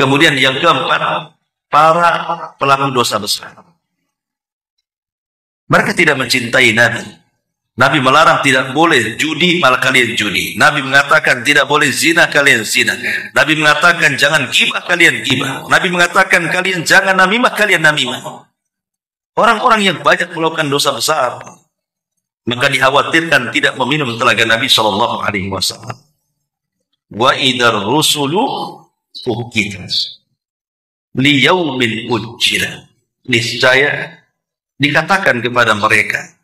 Kemudian yang keempat, para pelaku dosa besar. Mereka tidak mencintai Nabi. Nabi melarang tidak boleh judi, malah kalian judi. Nabi mengatakan tidak boleh zina, kalian zina. Nabi mengatakan jangan gibah, kalian gibah. Nabi mengatakan kalian jangan namimah, kalian namimah. Orang-orang yang banyak melakukan dosa besar, maka dikhawatirkan tidak meminum telaga Nabi Shallallahu Alaihi Wasallam. Wa idar rusulu ukitas liyaumin ujjila, niscaya dikatakan kepada mereka,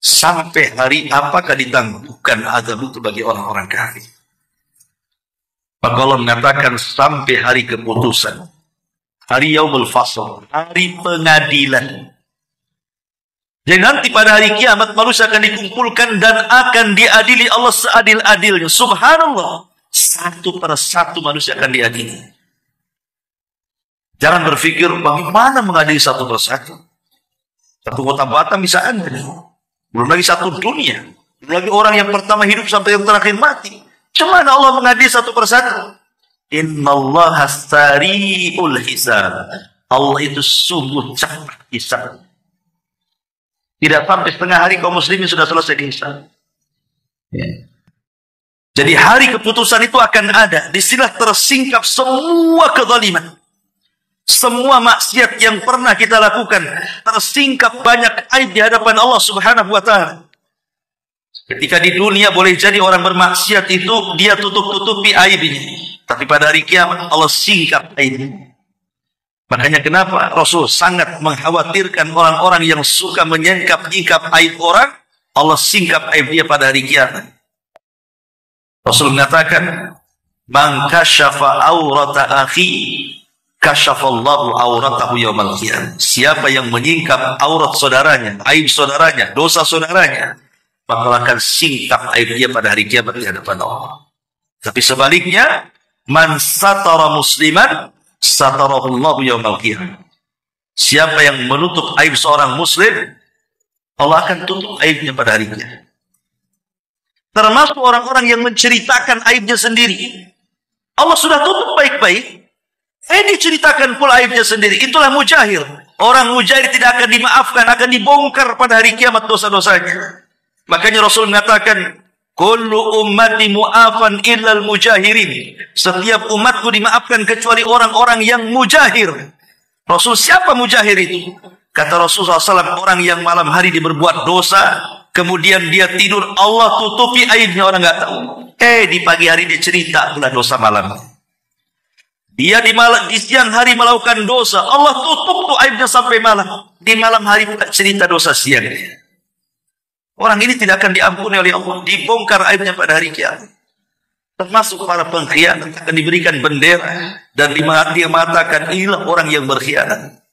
sampai hari apakah ditangguhkan azab itu bagi orang-orang kafir. Maka Allah mengatakan sampai hari keputusan, hari yaumul fasl, hari pengadilan. Jadi nanti pada hari kiamat manusia akan dikumpulkan dan akan diadili Allah seadil-adilnya. Subhanallah, satu per satu manusia akan diadili. Jangan berpikir bagaimana mengadili satu per satu. Satu kota Batam bisa ada. Belum lagi satu dunia. Belum lagi orang yang pertama hidup sampai yang terakhir mati. Cuman Allah mengadili satu per satu. Innallaha sari'ul hisab. Allah itu sungguh cepat hisab. Tidak sampai setengah hari kaum muslimin sudah selesai dihisab. Ya. Jadi hari keputusan itu akan ada. Disinilah tersingkap semua kezaliman. Semua maksiat yang pernah kita lakukan. Tersingkap banyak aib di hadapan Allah Subhanahu wa ta'ala. Ketika di dunia boleh jadi orang bermaksiat itu dia tutup-tutupi aibnya. Tapi pada hari kiamat Allah singkap aibnya. Makanya kenapa Rasul sangat mengkhawatirkan orang-orang yang suka menyingkap-nyingkap aib orang. Allah singkap aib dia pada hari kiamat. Rasul mengatakan, "Man kasyafa aurata akhi, kasyafallahu auratahu yaumal qiyamah." Siapa yang menyingkap aurat saudaranya, aib saudaranya, dosa saudaranya, maka akan singkap aib dia pada hari kiamat di hadapan Allah. Tapi sebaliknya, man satara musliman, satarahullahu yaumal qiyamah. Siapa yang menutup aib seorang muslim, Allah akan tutup aibnya pada hari kiamat. Termasuk orang-orang yang menceritakan aibnya sendiri. Allah sudah tutup baik-baik. Diceritakan pula aibnya sendiri. Itulah mujahir. Orang mujahir tidak akan dimaafkan, akan dibongkar pada hari kiamat dosa-dosanya. Makanya Rasul mengatakan, kullu ummati mu'afan illal mujahirin. Setiap umatku dimaafkan kecuali orang-orang yang mujahir. Rasul, siapa mujahir itu? Kata Rasulullah SAW, orang yang malam hari dia berbuat dosa, kemudian dia tidur, Allah tutupi aibnya, orang nggak tahu. Di pagi hari dia cerita pula dosa malam. Dia di siang hari melakukan dosa, Allah tutup tuh aibnya sampai malam. Di malam hari bukan cerita dosa siang. Orang ini tidak akan diampuni oleh Allah, dibongkar aibnya pada hari kiamat. Termasuk para pengkhianat akan diberikan bendera dan dia mengatakan inilah orang yang berkhianat.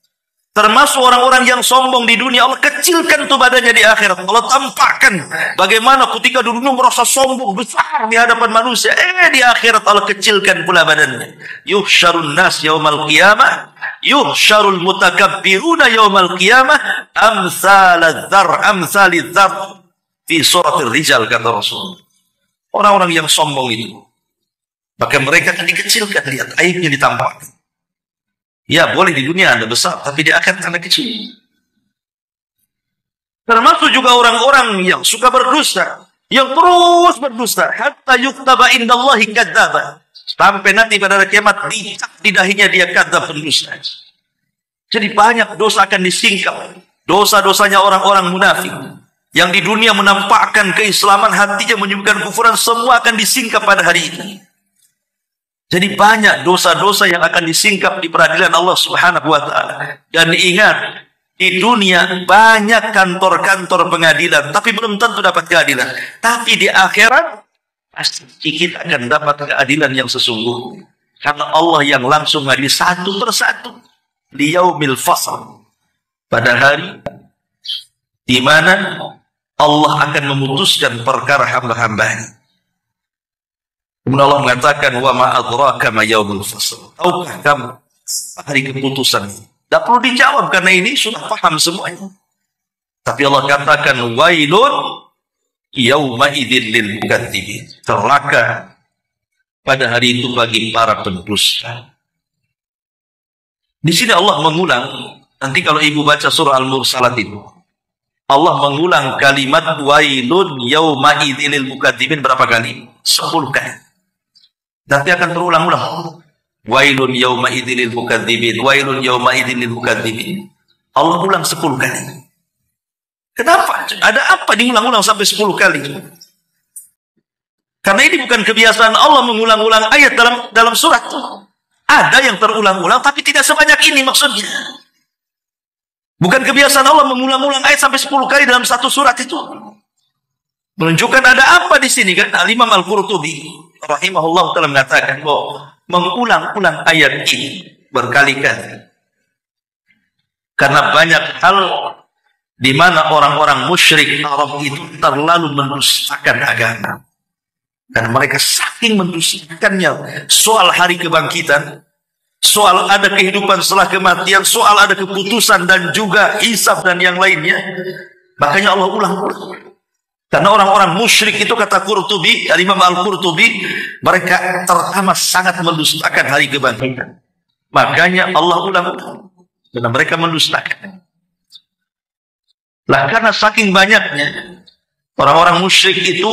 Termasuk orang-orang yang sombong di dunia, Allah kecilkan tuh badannya di akhirat. Allah tampakkan bagaimana ketika di dunia merasa sombong besar di hadapan manusia. Di akhirat Allah kecilkan pula badannya. Yuhsyarun nas yaumal qiyamah, yuhsyarul mutakabbiruna yaumal qiyamah, amsalidz-dzar fi suratul rijal, kata Rasul. Orang-orang yang sombong itu, maka mereka akan dikecilkan, lihat aibnya ditampakkan. Ya, boleh di dunia Anda besar, tapi di akhirat Anda kecil. Termasuk juga orang-orang yang suka berdusta, yang terus berdusta, hatta yuktaba indallahi kadzdzaba. Sampai nanti pada hari kiamat dicap di dahinya dia kadzdzab, pendusta. Jadi banyak dosa akan disingkap. Dosa-dosanya orang-orang munafik yang di dunia menampakkan keislaman, hatinya menyebutkan kufuran, semua akan disingkap pada hari ini. Jadi banyak dosa-dosa yang akan disingkap di peradilan Allah Subhanahu wa ta'ala. Dan ingat, di dunia banyak kantor-kantor pengadilan, tapi belum tentu dapat keadilan. Tapi di akhirat, pasti kita akan dapat keadilan yang sesungguhnya. Karena Allah yang langsung mengadili satu persatu. Liyaumil fasl. Pada hari di mana Allah akan memutuskan perkara hamba-hambanya. Kemudian Allah mengatakan, wa ma adraka ma yaumul fasl. Tahukah kamu hari keputusan? Tidak perlu dijawab karena ini sudah paham semuanya. Tapi Allah katakan, wailun yauma idzil lil mukadzibin. Celaka pada hari itu bagi para pendusta. Di sini Allah mengulang, nanti kalau ibu baca surah Al-Mursalat itu, Allah mengulang kalimat wailun yauma idzil lil mukadzibin berapa kali? 10 kali. Nanti akan terulang-ulang. Wailun yauma idzil lil mukadzibin, wailun yauma idzil lil mukadzibin. Allah ulang 10 kali. Kenapa? Ada apa diulang-ulang sampai 10 kali? Karena ini bukan kebiasaan Allah mengulang-ulang ayat dalam surat. Ada yang terulang-ulang, tapi tidak sebanyak ini maksudnya. Bukan kebiasaan Allah mengulang-ulang ayat sampai 10 kali dalam satu surat itu. Menunjukkan ada apa di sini kan? Al-Imam Al-Qurtubi rahimahullah telah mengatakan bahwa mengulang-ulang ayat ini berkali-kali karena banyak hal di mana orang-orang musyrik Arab itu terlalu mendustakan agama. Dan mereka saking mendustakannya soal hari kebangkitan, soal ada kehidupan setelah kematian, soal ada keputusan dan juga hisab dan yang lainnya. Makanya Allah ulang-ulang. Karena orang-orang musyrik itu, kata Qurtubi, Imam Al-Qurtubi, mereka terutama sangat mendustakan hari kebangkitan. Makanya Allah ulang-ulang. Dan mereka mendustakan. Lah karena saking banyaknya orang-orang musyrik itu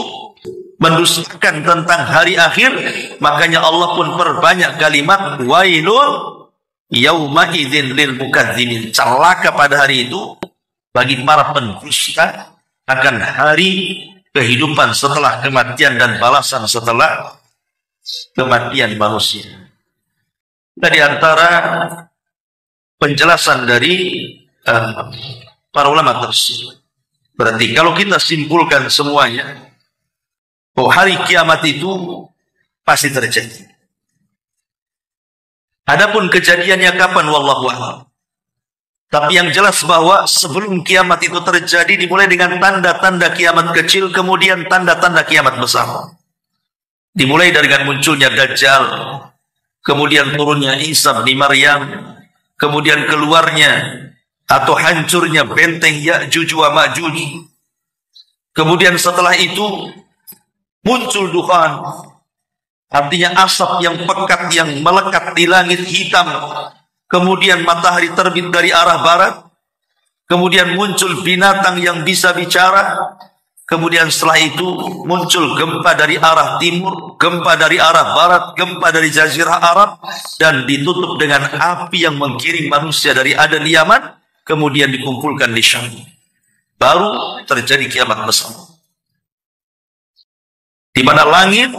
mendustakan tentang hari akhir, makanya Allah pun perbanyak kalimat wailun yauma idzin lil mukadzibin. Celaka pada hari itu bagi para pendusta akan hari kehidupan setelah kematian dan balasan setelah kematian manusia. Nah, di antara penjelasan dari para ulama tersebut, berarti kalau kita simpulkan semuanya, bahwa hari kiamat itu pasti terjadi. Adapun kejadiannya kapan, wallahu a'lam. Tapi yang jelas bahwa sebelum kiamat itu terjadi dimulai dengan tanda-tanda kiamat kecil, kemudian tanda-tanda kiamat besar. Dimulai dengan munculnya Dajjal, kemudian turunnya Isa bin Maryam, kemudian keluarnya atau hancurnya benteng Ya'juj wa Ma'juj. Kemudian setelah itu muncul dukhan, artinya asap yang pekat yang melekat di langit hitam. Kemudian matahari terbit dari arah barat. Kemudian muncul binatang yang bisa bicara. Kemudian setelah itu muncul gempa dari arah timur, gempa dari arah barat, gempa dari Jazirah Arab, dan ditutup dengan api yang menggiring manusia dari Aden Yaman, kemudian dikumpulkan di Syam. Baru terjadi kiamat besar. Di mana langit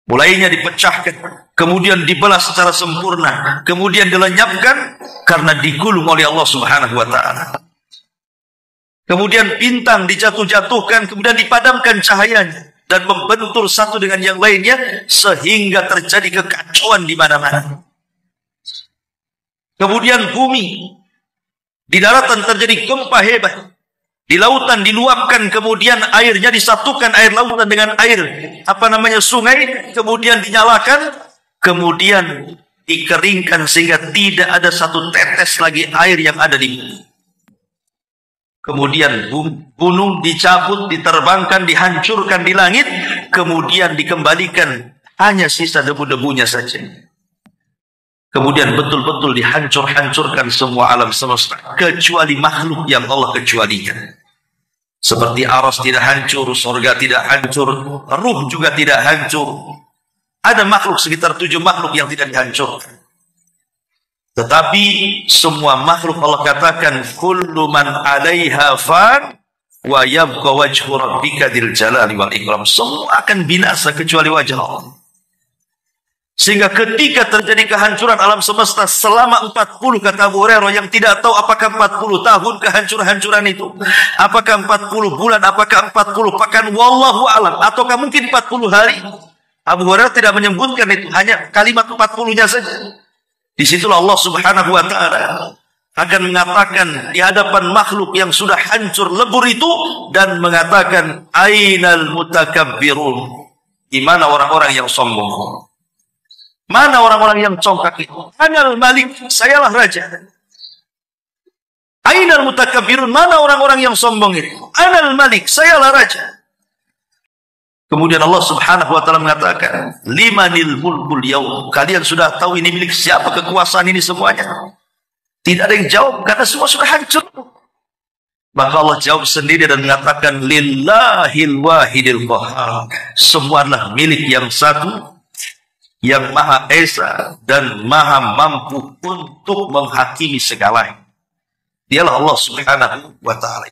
mulainya dipecahkan. kemudian dibelah secara sempurna, kemudian dilenyapkan karena digulung oleh Allah Subhanahu wa taala. Kemudian bintang dijatuh-jatuhkan, kemudian dipadamkan cahayanya dan membentur satu dengan yang lainnya sehingga terjadi kekacauan di mana-mana. Kemudian bumi, di daratan terjadi gempa hebat, di lautan diluapkan, kemudian airnya disatukan, air lautan dengan air sungai, kemudian dinyalakan, kemudian dikeringkan sehingga tidak ada satu tetes lagi air yang ada di bumi. Kemudian gunung dicabut, diterbangkan, dihancurkan di langit, kemudian dikembalikan hanya sisa debu-debunya saja. Kemudian betul-betul dihancur-hancurkan semua alam semesta, kecuali makhluk yang Allah kecualikan. Seperti aras tidak hancur, surga tidak hancur, ruh juga tidak hancur. Ada makhluk sekitar 7 makhluk yang tidak dihancurkan. Tetapi semua makhluk Allah katakan kullu man 'alaiha fan wa yabqa wajhu rabbika dzil jalali wal ikram. Semua akan binasa kecuali wajah Allah. Sehingga ketika terjadi kehancuran alam semesta selama 40, kata Abu Hurairah, yang tidak tahu apakah 40 tahun kehancuran itu, apakah 40 bulan, apakah 40 pekan, wallahu alam, ataukah mungkin 40 hari. Abu Hurairah tidak menyebutkan itu, hanya kalimat 40-nya saja. Disitulah Allah Subhanahu wa ta'ala akan mengatakan di hadapan makhluk yang sudah hancur lebur itu dan mengatakan ainal mutakabbirun. Di mana orang-orang yang sombong? Mana orang-orang yang congkak itu? Anal malik, sayalah raja. Ainal mutakabbirun, mana orang-orang yang sombong itu? Anal malik, sayalah raja. Kemudian Allah Subhanahu wa ta'ala mengatakan, limanil mulkul yaum. Kalian sudah tahu ini milik siapa kekuasaan ini semuanya? Tidak ada yang jawab karena semua sudah hancur. Maka Allah jawab sendiri dan mengatakan, lillahil wahidil qahhar. Semua adalah milik yang satu, yang Maha Esa dan Maha mampu untuk menghakimi segalanya. Dialah Allah Subhanahu wa ta'ala.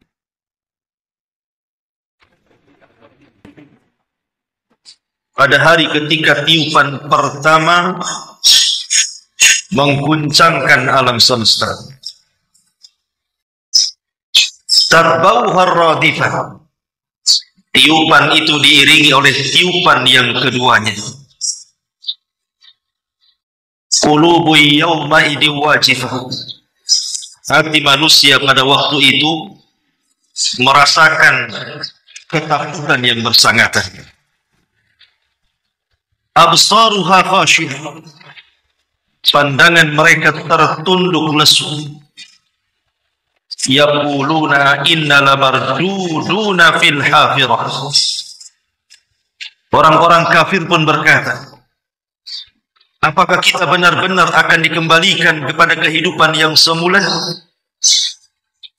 Pada hari ketika tiupan pertama mengguncangkan alam semesta, tarbauhar radifah, tiupan itu diiringi oleh tiupan yang keduanya. Qulubu yawma idin wajifah, hati manusia pada waktu itu merasakan ketakutan yang bersangatan. Absaruha khashi'ah, pandangan mereka tertunduk lesu. Yaquluna inna lamarduduna fil hafirah. Orang-orang kafir pun berkata, apakah kita benar-benar akan dikembalikan kepada kehidupan yang semula?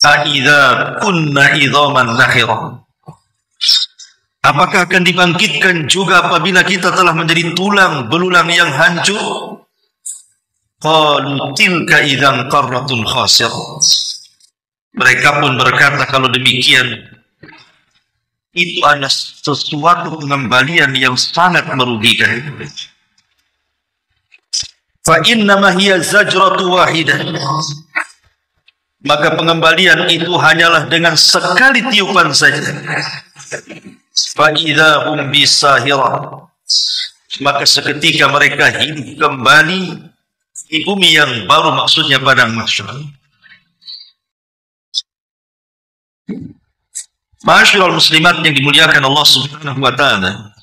Aidza kunna idzaman nakhirah. Apakah akan dibangkitkan juga apabila kita telah menjadi tulang belulang yang hancur? Qalu tilka idzan qarratun khasirah. Mereka pun berkata, kalau demikian itu adalah sesuatu pengembalian yang sangat merugikan. Fa innama hiya zajratu wahidah. Maka pengembalian itu hanyalah dengan sekali tiupan saja. Fa'idha hum bisahirah, maka seketika mereka hidup kembali di bumi yang baru, maksudnya padang mahsyar. Ma'asyiral muslimat yang dimuliakan Allah Subhanahu wa ta'ala,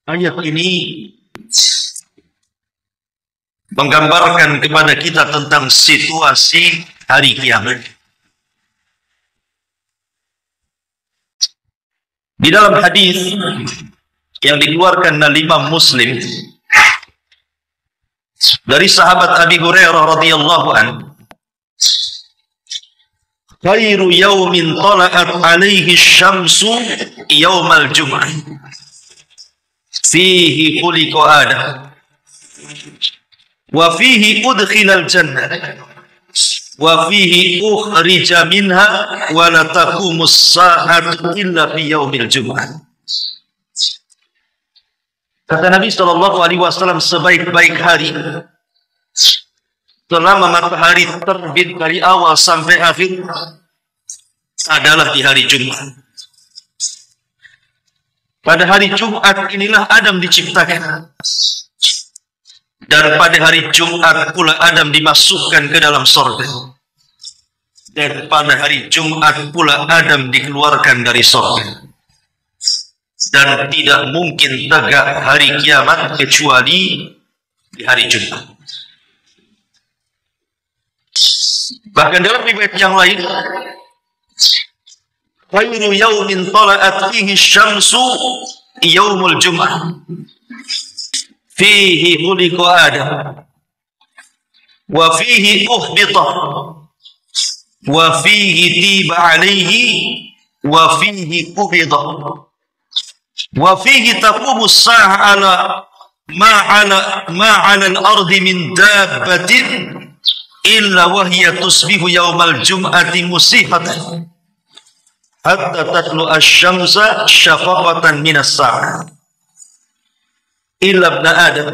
ayat ini menggambarkan kepada kita tentang situasi hari kiamat. Di dalam hadis yang dikeluarkan oleh Imam Muslim dari sahabat Abi Hurairah radhiyallahu anhu, khairu yaumin tala'at alaihi syamsu yaumal jum'ah fihi khuliqa Adam wa fihi udkhilal jannah wa fihi ukhrija minha wa la taqumus sa'atu illa fi yaumil jum'ah. Kata Nabi SAW, sebaik-baik hari selama matahari terbit dari awal sampai akhir adalah di hari Jumat. Pada hari Jumat inilah Adam diciptakan. Dan pada hari Jumat pula Adam dimasukkan ke dalam surga. Dan pada hari Jumat pula Adam dikeluarkan dari surga. Dan tidak mungkin tegak hari kiamat kecuali di hari Jumat. Bahkan dalam riwayat yang lain, khairu yaumin tala'at fihi syamsu yaumul Jum'ah. Fihi khuliqa Adam wa fihi uhbita wa fihi tiba alaihi wa fihi uhbita wa fihi taqumu as-sa'a ala ma 'ala al-ardi min dabbatin illa wa hiya tusbihu yaumal jum'ati musihatan hatta tatlu asy-syamsa syafaqatan minas sa'a illa ibn Adam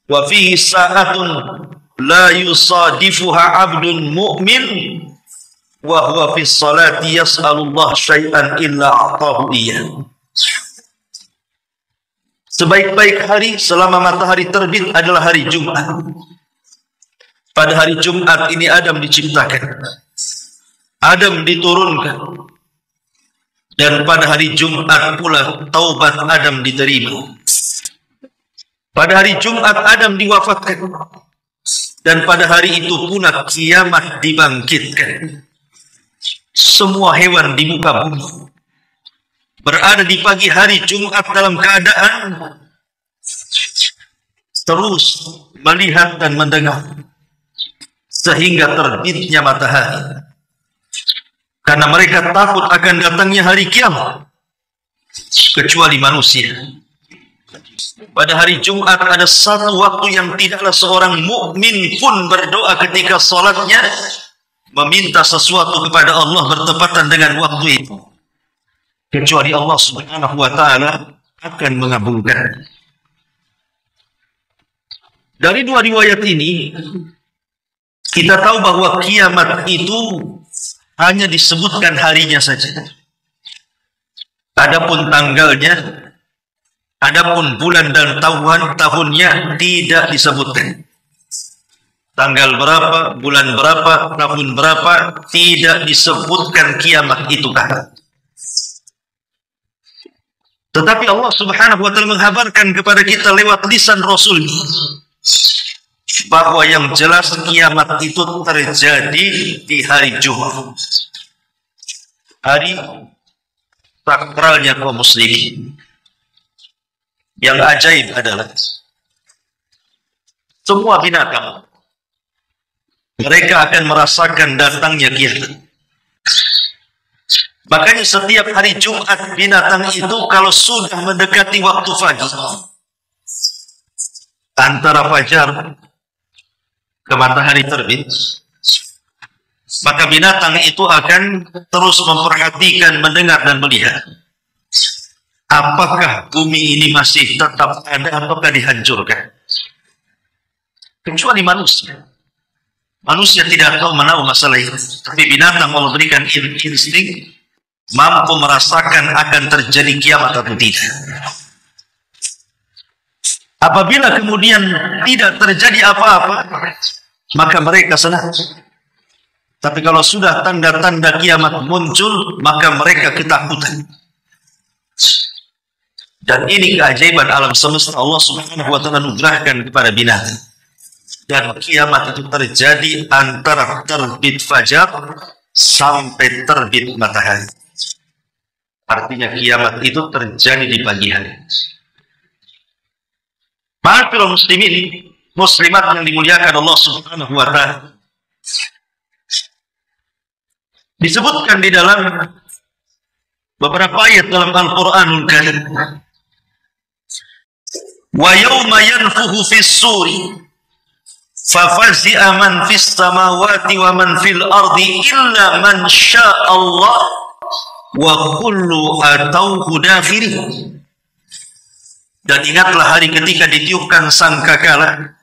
wa fihi sa'atun la yusadifuha 'abdun mu'min wa huwa fi sholati yas'alullah syai'an illa a'tahu iyyah. Sebaik-baik hari selama matahari terbit adalah hari Jumat. Pada hari Jumat ini Adam diciptakan, Adam diturunkan, dan pada hari Jumat pula taubat Adam diterima. Pada hari Jumat Adam diwafatkan, dan pada hari itu pula kiamat dibangkitkan. Semua hewan di muka bumi berada di pagi hari Jumat dalam keadaan terus melihat dan mendengar sehingga terbitnya matahari, karena mereka takut akan datangnya hari kiamat, kecuali manusia. Pada hari Jumat ada satu waktu yang tidaklah seorang mukmin pun berdoa ketika sholatnya meminta sesuatu kepada Allah bertepatan dengan waktu itu, kecuali Allah Subhanahu wa Ta'ala akan mengabulkan. Dari dua riwayat ini kita tahu bahwa kiamat itu hanya disebutkan harinya saja. Adapun tanggalnya, adapun bulan dan tahunnya tidak disebutkan. Tanggal berapa, bulan berapa, tahun berapa, tidak disebutkan kiamat itu kapan. Tetapi Allah Subhanahu wa Ta'ala menghabarkan kepada kita lewat lisan Rasul bahwa yang jelas kiamat itu terjadi di hari Jumat, hari sakralnya kaum muslimin. Yang ajaib adalah semua binatang mereka akan merasakan datangnya kiamat. Makanya setiap hari Jumat binatang itu kalau sudah mendekati waktu fajar, antara fajar ke matahari terbit, maka binatang itu akan terus memperhatikan, mendengar dan melihat apakah bumi ini masih tetap ada ataukah dihancurkan. Kecuali manusia. Manusia tidak tahu menahu masalah itu, tapi binatang Allah berikan insting, mampu merasakan akan terjadi kiamat atau tidak. Apabila kemudian tidak terjadi apa-apa, maka mereka senang. Tapi kalau sudah tanda-tanda kiamat muncul, maka mereka ketakutan. Dan ini keajaiban alam semesta Allah Subhanahu wa Ta'ala anugerahkan kepada binatang. Dan kiamat itu terjadi antara terbit fajar sampai terbit matahari. Artinya kiamat itu terjadi di pagi hari. Ma'asyiral muslimin, muslimat yang dimuliakan Allah Subhanahu wa Ta'ala, disebutkan di dalam beberapa ayat dalam Al-Qur'anul Karim, wa yawma yanfuhu fis suri fafazi'a man fis samawati wa man fil ardi illa man syaa Allah wa kullu atauhu dakhirin. Dan ingatlah hari ketika ditiupkan sangkakala,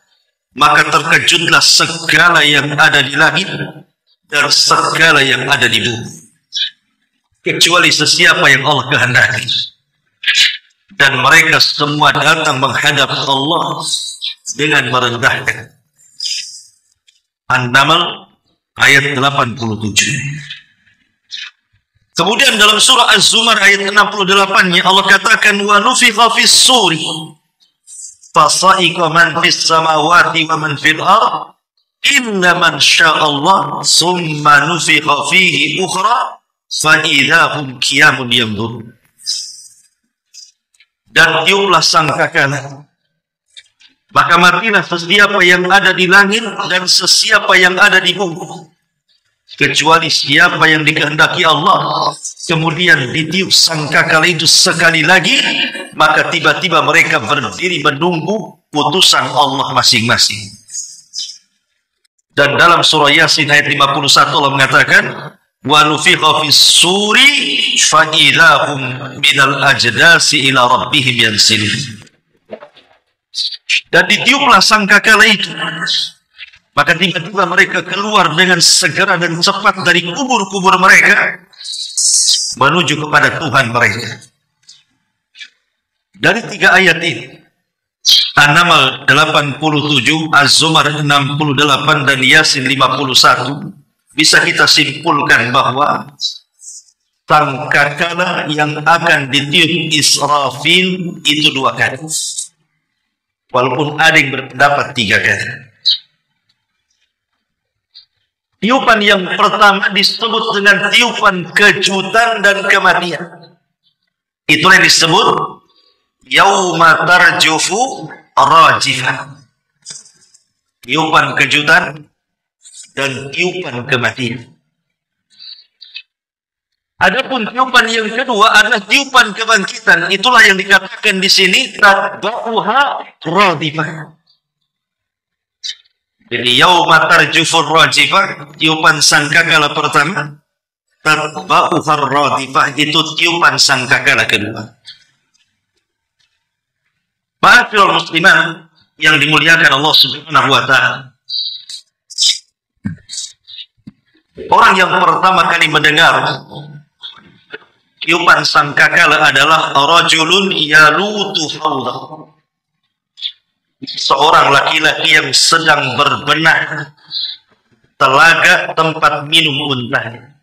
maka terkejutlah segala yang ada di langit dan segala yang ada di bumi, kecuali sesiapa yang Allah kehendaki. Dan mereka semua datang menghadap Allah dengan merendahkan. An-Naml ayat 87. Kemudian dalam surah Az-Zumar ayat 68-nya Allah katakan, wa nufikha fis suri fasa'iqa man fis samawati wa man fil ard illa man sya'allah summa nufikha fihi ukhra fa idahum qiyamun yanzurun. Dan tiuplah sangkakala, maka matilah sesiapa yang ada di langit dan sesiapa yang ada di bumi, kecuali siapa yang dikehendaki Allah. Kemudian ditiup sangkakala itu sekali lagi, maka tiba-tiba mereka berdiri menunggu putusan Allah masing-masing. Dan dalam surah Yasin ayat 51 Allah mengatakan, wa nufikha fis suri fa idahum minal ajdasi ila rabbihim yansilun. Dan ditiuplah sangkakala itu, maka tiba-tiba mereka keluar dengan segera dan cepat dari kubur-kubur mereka menuju kepada Tuhan mereka. Dari 3 ayat ini, An-Naml 87, Az-Zumar 68, dan Yasin 51, bisa kita simpulkan bahwa sangkakala yang akan ditiup Israfil itu 2 kali. Walaupun ada yang berpendapat 3 kali. Tiupan yang pertama disebut dengan tiupan kejutan dan kematian. Itulah yang disebut yauma tarjufu rajifah. Tiupan kejutan dan tiupan kematian. Adapun tiupan yang kedua adalah tiupan kebangkitan. Itulah yang dikatakan di sini tatba'uha radifah. Jadi yauma tarjufur rajifah, tiupan sangkakala pertama, tatba'uha radifah, itu tiupan sangkakala kedua. Ma'asyiral muslimin yang dimuliakan Allah Subhanahu wa taala, orang yang pertama kali mendengar tiupan sangkakala adalah rajulun yalutu hawdah, seorang laki-laki yang sedang berbenah telaga tempat minum untanya,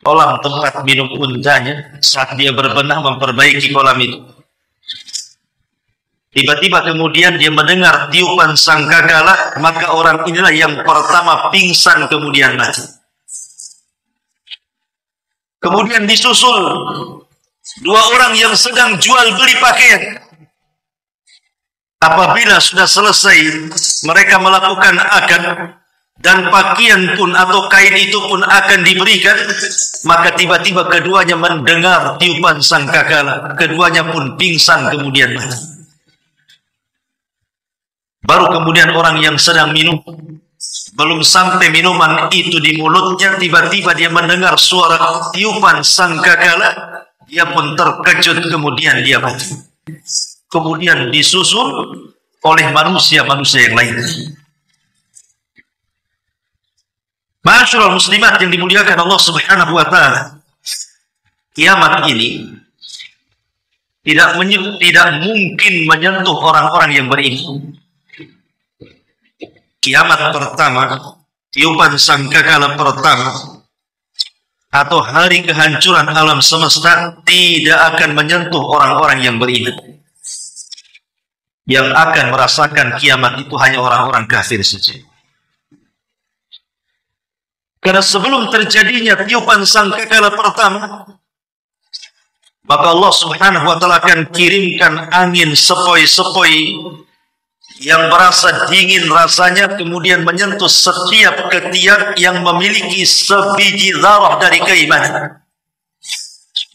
kolam tempat minum untanya. Saat dia berbenah memperbaiki kolam itu, tiba-tiba kemudian dia mendengar tiupan sangkakala, maka orang inilah yang pertama pingsan kemudian mati. Kemudian disusul 2 orang yang sedang jual beli pakaian. Apabila sudah selesai mereka melakukan akad dan pakaian pun atau kain itu pun akan diberikan, maka tiba-tiba keduanya mendengar tiupan sangkakala, keduanya pun pingsan kemudian mati. Baru kemudian orang yang sedang minum, belum sampai minuman itu di mulutnya, tiba-tiba dia mendengar suara tiupan sangkakala, dia pun terkejut kemudian dia mati. Kemudian disusul oleh manusia-manusia yang lain. Ma'asyiral muslimat yang dimuliakan Allah Subhanahu wa taala, kiamat ini tidak mungkin menyentuh orang-orang yang beriman. Kiamat pertama, tiupan sangkakala pertama, atau hari kehancuran alam semesta tidak akan menyentuh orang-orang yang beriman. Yang akan merasakan kiamat itu hanya orang-orang kafir saja. Karena sebelum terjadinya tiupan sangkakala pertama, maka Allah Subhanahu wa taala akan kirimkan angin sepoi-sepoi yang berasa dingin rasanya, kemudian menyentuh setiap ketiak yang memiliki sebiji zarah dari keimanan.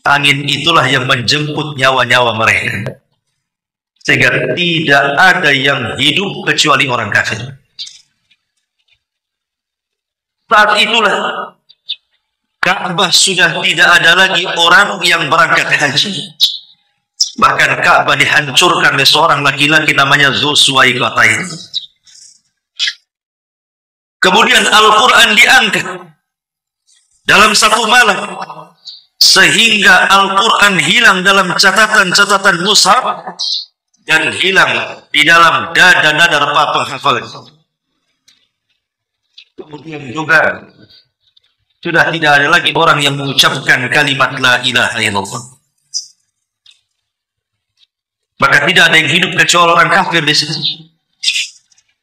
Angin itulah yang menjemput nyawa-nyawa mereka, sehingga tidak ada yang hidup kecuali orang kafir. Saat itulah Ka'bah sudah tidak ada lagi orang yang berangkat haji. Bahkan Ka'bah dihancurkan oleh seorang laki-laki namanya Dzulsuwaikatain. Kemudian Al-Quran diangkat dalam satu malam, sehingga Al-Quran hilang dalam catatan-catatan mushaf dan hilang di dalam dada-dada para penghafal. Kemudian juga sudah tidak ada lagi orang yang mengucapkan kalimat la ilaha illallah. Maka tidak ada yang hidup kecuali orang kafir di sini.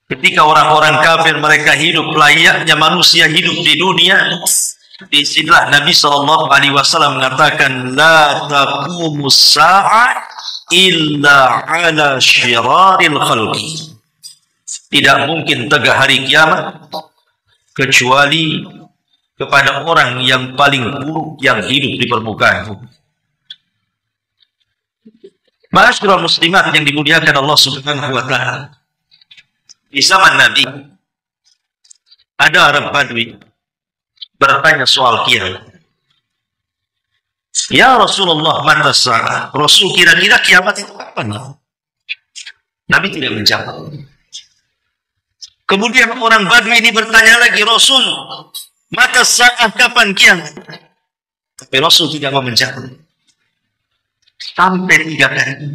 Ketika orang-orang kafir mereka hidup layaknya manusia hidup di dunia, di sinilah Nabi SAW mengatakan la taqumus sa'ah illa ala syiraril khalqi. Tidak mungkin tegak hari kiamat kecuali kepada orang yang paling buruk yang hidup di permukaan bumi. Ma'asyiral muslimat yang dimuliakan Allah Subhanahu wa taala. Di zaman Nabi ada Arab Badui bertanya soal kiamat. Ya Rasulullah, mata sa'ah. Rasul, kira-kira kiamat itu kapan? Nabi tidak menjawab. Kemudian orang Badui ini bertanya lagi, Rasul, mata sa'ah, kapan kiamat? Tapi Rasul tidak mau menjawab. Sampai 3 kali.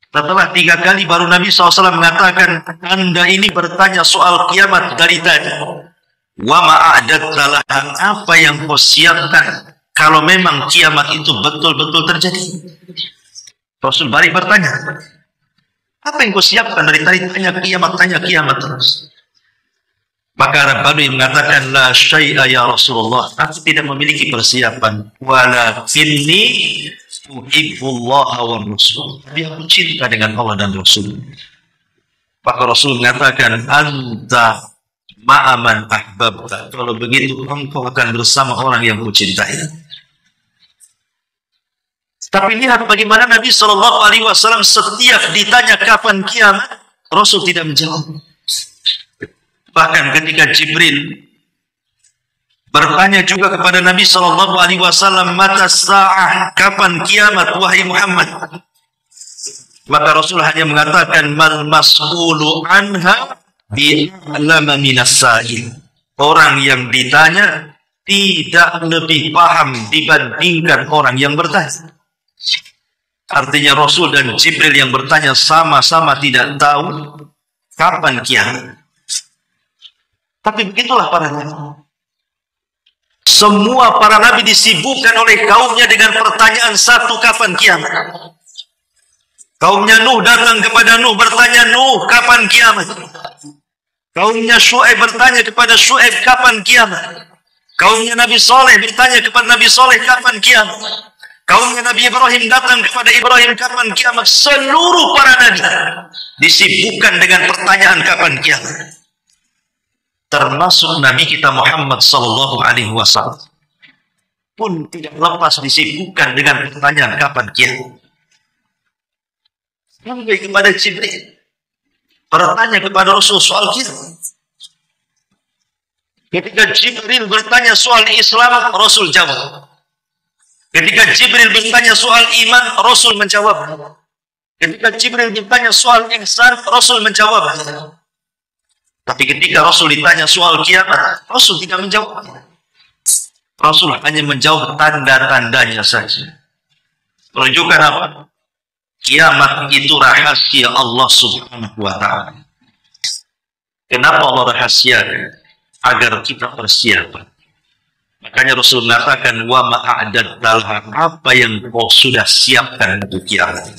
Setelah 3 kali baru Nabi SAW mengatakan, Anda ini bertanya soal kiamat dari tadi. Wa ma'adat laha, apa yang kau siapkan kalau memang kiamat itu betul-betul terjadi? Rasul balik bertanya, apa yang kau siapkan dari tadi? Tanya kiamat terus. Maka Arab Badui mengatakan, la syai'a ya Rasulullah, aku tidak memiliki persiapan. Walakinni uhibbullah wa rasul. Tapi aku cinta dengan Allah dan Rasul. Maka Rasul mengatakan, anta ma'aman ahbabta. Kalau begitu engkau akan bersama orang yang kau cintai. Tapi lihat bagaimana Nabi SAW setiap ditanya kapan kiamat, Rasul tidak menjawab. Bahkan ketika Jibril bertanya juga kepada Nabi SAW, mata sa'ah, kapan kiamat wahai Muhammad? Maka Rasul hanya mengatakan, mal mas'ulu anha bi'alama minas sa'il. Orang yang ditanya tidak lebih paham dibandingkan orang yang bertanya. Artinya Rasul dan Jibril yang bertanya sama-sama tidak tahu kapan kiamat. Tapi begitulah para nabi. Semua para nabi disibukkan oleh kaumnya dengan pertanyaan satu, kapan kiamat? Kaumnya Nuh datang kepada Nuh bertanya, Nuh, kapan kiamat? Kaumnya Syuaib bertanya kepada Syuaib, kapan kiamat? Kaumnya Nabi Saleh bertanya kepada Nabi Saleh, kapan kiamat? Kaumnya Nabi Ibrahim datang kepada Ibrahim, kapan kiamat? Seluruh para nabi disibukkan dengan pertanyaan kapan kiamat. Termasuk Nabi kita Muhammad SAW pun tidak lepas disibukkan dengan pertanyaan kapan kiamat. Sampai kepada Jibril bertanya kepada Rasul soal kiamat. Ketika Jibril bertanya soal Islam, Rasul jawab. Ketika Jibril bertanya soal iman, Rasul menjawab. Ketika Jibril bertanya soal ihsan, Rasul menjawab. Tapi ketika Rasul ditanya soal kiamat, Rasul tidak menjawab. Rasul hanya menjawab tanda-tandanya saja. Menunjukkan apa? Kiamat itu rahasia Allah Subhanahu wa ta'ala. Kenapa Allah rahasiakan? Agar kita persiapan. Makanya Rasul mengatakan, wa ma'adat dalha, apa yang kau sudah siapkan untuk kiamat.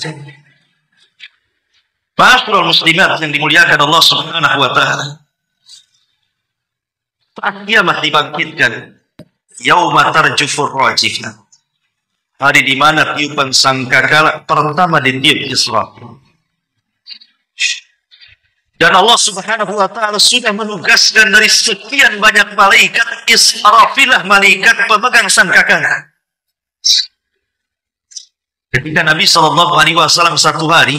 Ma'asyiral muslimat yang dimuliakan Allah Subhanahu wa ta'ala. Saat kiamat dibangkitkan, yauma tarjufur rajifah. Hari di mana tiupan sangkakala pertama ditiup Israfil. Dan Allah Subhanahu wa ta'ala sudah menugaskan dari sekian banyak malaikat, Israfilah malaikat pemegang sangkakala. Ketika Nabi SAW satu hari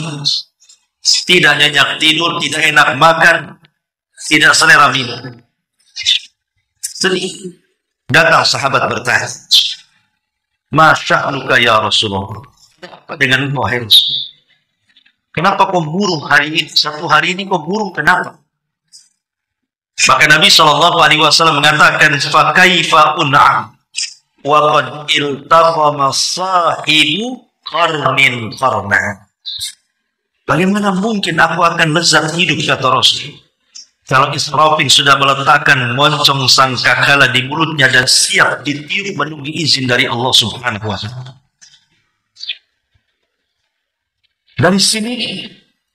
tidak nyenyak tidur, tidak enak makan, tidak selera minum, sedih. Datang sahabat bertanya, ma sya'nuka ya Rasulullah, Apa dengan wahai Rasul? Kenapa kau burung hari ini? Satu hari ini kau burung, kenapa? Maka Nabi SAW mengatakan, "Fakaifa un'am wa qad iltaqama sahibu qarnin qarna." Bagaimana mungkin aku akan lezat hidup, kata Rasul, kalau Israfil sudah meletakkan moncong sangkakala di mulutnya dan siap ditiup menunggu izin dari Allah Subhanahu wa Ta'ala. Dari sini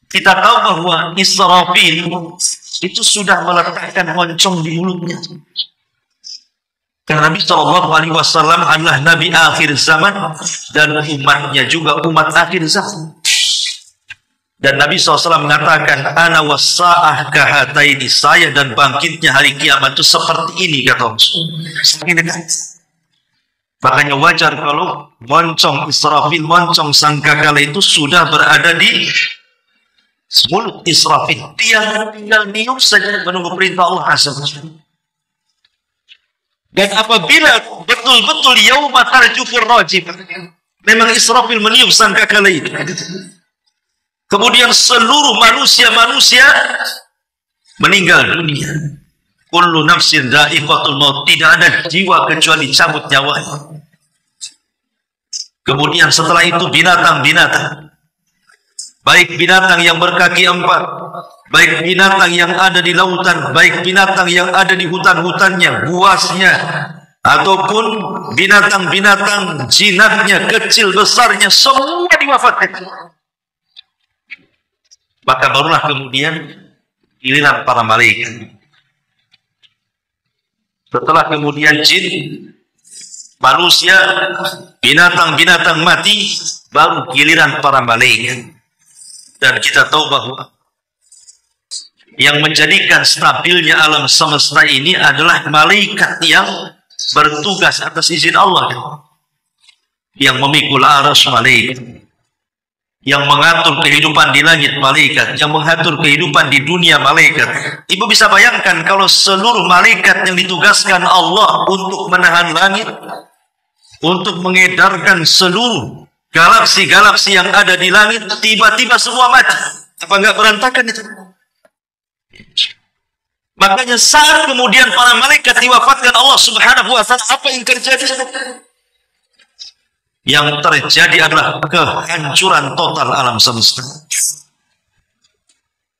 kita tahu bahwa Israfil itu sudah meletakkan moncong di mulutnya. Karena Nabi SAW adalah Nabi akhir zaman dan umatnya juga umat akhir zaman. Dan Nabi SAW mengatakan, "Ana wassa'ah kahataini," saya dan bangkitnya hari kiamat itu seperti ini, kata Rasul. Makanya wajar kalau moncong Israfil, moncong sangkakala itu sudah berada di mulut Israfil. Dia tinggal nium saja menunggu perintah Allah Azza wa Jalla. Dan apabila betul-betul yauma tarjufur rajif, memang Israfil meniup sangkakala itu, kemudian seluruh manusia meninggal dunia. Kullu nafsin dha'iqatul maut, tidak ada jiwa kecuali cabut nyawanya. Kemudian setelah itu binatang-binatang, baik binatang yang berkaki empat, baik binatang yang ada di lautan, baik binatang yang ada di hutan-hutannya, buasnya, ataupun binatang-binatang jinaknya, kecil besarnya, semua diwafatkan. Maka barulah kemudian giliran para malaikat. Setelah kemudian jin, manusia, binatang-binatang mati, baru giliran para malaikat. Dan kita tahu bahwa yang menjadikan stabilnya alam semesta ini adalah malaikat yang bertugas atas izin Allah, yang memikul arsy malaikat, yang mengatur kehidupan di langit malaikat, yang mengatur kehidupan di dunia malaikat. Ibu bisa bayangkan kalau seluruh malaikat yang ditugaskan Allah untuk menahan langit, untuk mengedarkan seluruh galaksi-galaksi yang ada di langit, tiba-tiba semua mati. Apa enggak berantakan itu? Makanya saat kemudian para malaikat diwafatkan Allah Subhanahu wa Ta'ala, apa yang terjadi? Yang terjadi adalah kehancuran total alam semesta.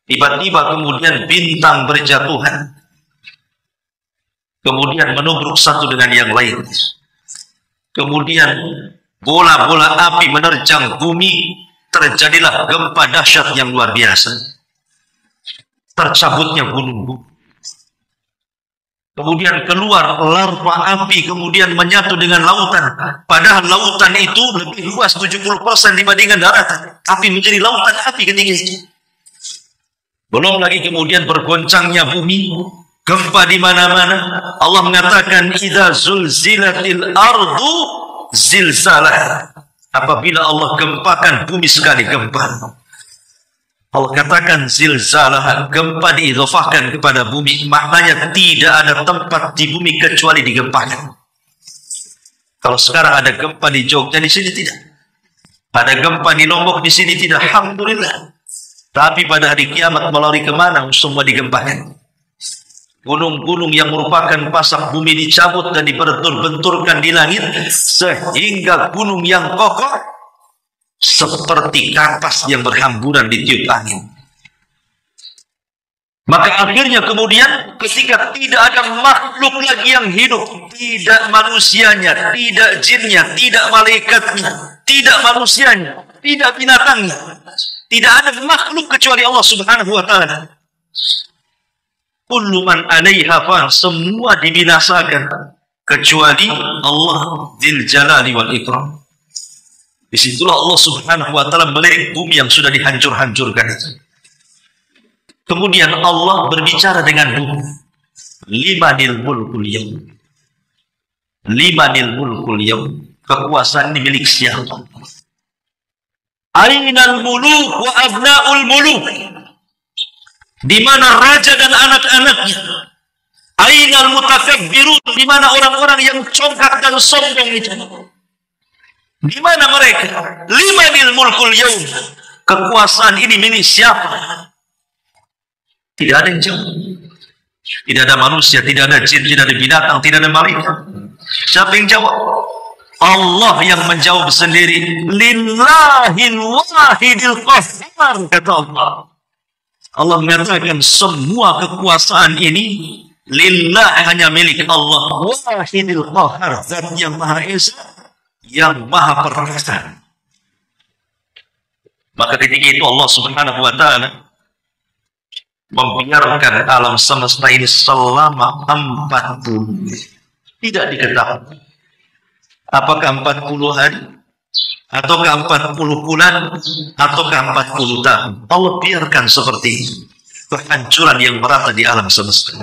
Tiba-tiba kemudian bintang berjatuhan, kemudian menubruk satu dengan yang lain. Kemudian bola-bola api menerjang bumi, terjadilah gempa dahsyat yang luar biasa. Tercabutnya gunung-gunung. Kemudian keluar larva api, kemudian menyatu dengan lautan. Padahal lautan itu lebih luas 70% dibandingkan daratan. Tapi menjadi lautan api ketika itu. Belum lagi kemudian bergoncangnya bumi, gempa di mana-mana. Allah mengatakan, "Idza zulzilatil ardu zilzalah." Apabila Allah gempakan bumi sekali gempa. Allah katakan zilzalah, gempa diidhofahkan kepada bumi, maknanya tidak ada tempat di bumi kecuali digempakan. Kalau sekarang ada gempa di Jogja, di sini tidak. Ada gempa di Lombok, di sini tidak. Alhamdulillah. Tapi pada hari kiamat melalui kemana semua digempakan. Gunung-gunung yang merupakan pasak bumi dicabut dan dibentur-benturkan di langit, sehingga gunung yang kokoh seperti kapas yang berhamburan ditiup angin. Maka akhirnya kemudian ketika tidak ada makhluk lagi yang hidup, tidak manusianya, tidak jinnya, tidak malaikatnya, tidak manusianya, tidak binatangnya, tidak ada makhluk kecuali Allah Subhanahu wa Ta'ala. Kullu man 'alaiha fan, semua dibinasakan kecuali Allah Dzul Jalali wal Ikram. Disitulah Allah Subhanahu wa Ta'ala melirik bumi yang sudah dihancur-hancurkan itu. Kemudian Allah berbicara dengan bumi. Limanil mulkul yaum. Limanil mulkul yaum. Kekuasaan ini milik siapa? Ainal muluk wa abnaul muluk. Di mana raja dan anak-anaknya? Ainal mutakabbirun. Di mana orang-orang yang congkak dan sombong itu? Di mana mereka? Limanil mulkul yaum. Kekuasaan ini milik siapa? Tidak ada yang jawab. Tidak ada manusia, tidak ada jin, tidak ada binatang, tidak ada malaikat. Siapa yang jawab? Allah yang menjawab sendiri. Lillahil wahidil qahhar, kata Allah. Allah mengatakan semua kekuasaan ini lillah, hanya milik Allah. Wahidil qahhar, zat yang maha esa, yang maha perkasa. Maka ketika itu Allah subhanahu wa ta'ala membiarkan alam semesta ini selama 40. Tidak diketahui apakah 40 hari, ataukah 40 bulan, ataukah 40 tahun. Allah biarkan seperti itu. Kehancuran yang merata di alam semesta.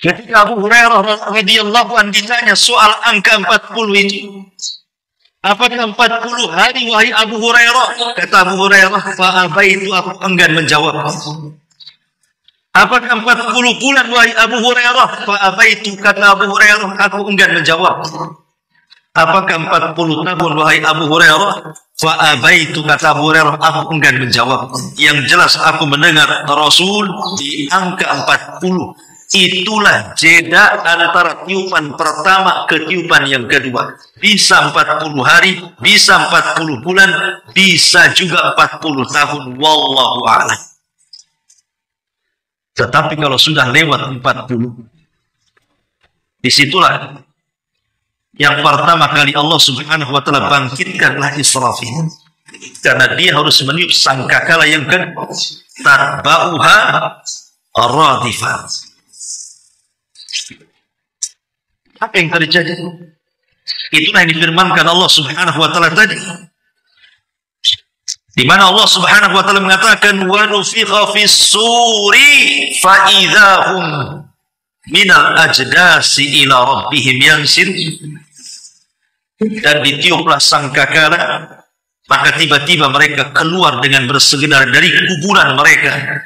Ketika Abu Hurairah radhiyallahu anhu ditanya soal angka 40 itu, apakah 40 hari wahai Abu Hurairah? Kata Abu Hurairah, fa'abaitu, aku enggan menjawab. Apakah 40 bulan wahai Abu Hurairah? Fa'abaitu, kata Abu Hurairah, aku enggan menjawab. Apakah 40 tahun wahai Abu Hurairah? Fa'abaitu, kata Abu Hurairah, aku enggan menjawab. Yang jelas aku mendengar Rasul di angka 40. Itulah jeda antara tiupan pertama ke tiupan yang kedua. Bisa 40 hari, bisa 40 bulan, bisa juga 40 tahun. Wallahu a'lam. Tetapi kalau sudah lewat 40, disitulah yang pertama kali Allah subhanahu wa ta'ala bangkitkanlah Israfil. Karena dia harus meniup sangkakala yang kedua. Tatba'uha radifah. Apa yang terjadi? Itulah yang difirmankan Allah subhanahu wa ta'ala tadi, di mana Allah subhanahu wa ta'ala mengatakan wa nufikha fis suri fa idahum minal ajdasi ila rabbihim yansirun. Dan ditiuplah sangkakala, maka tiba-tiba mereka keluar dengan bersegera dari kuburan mereka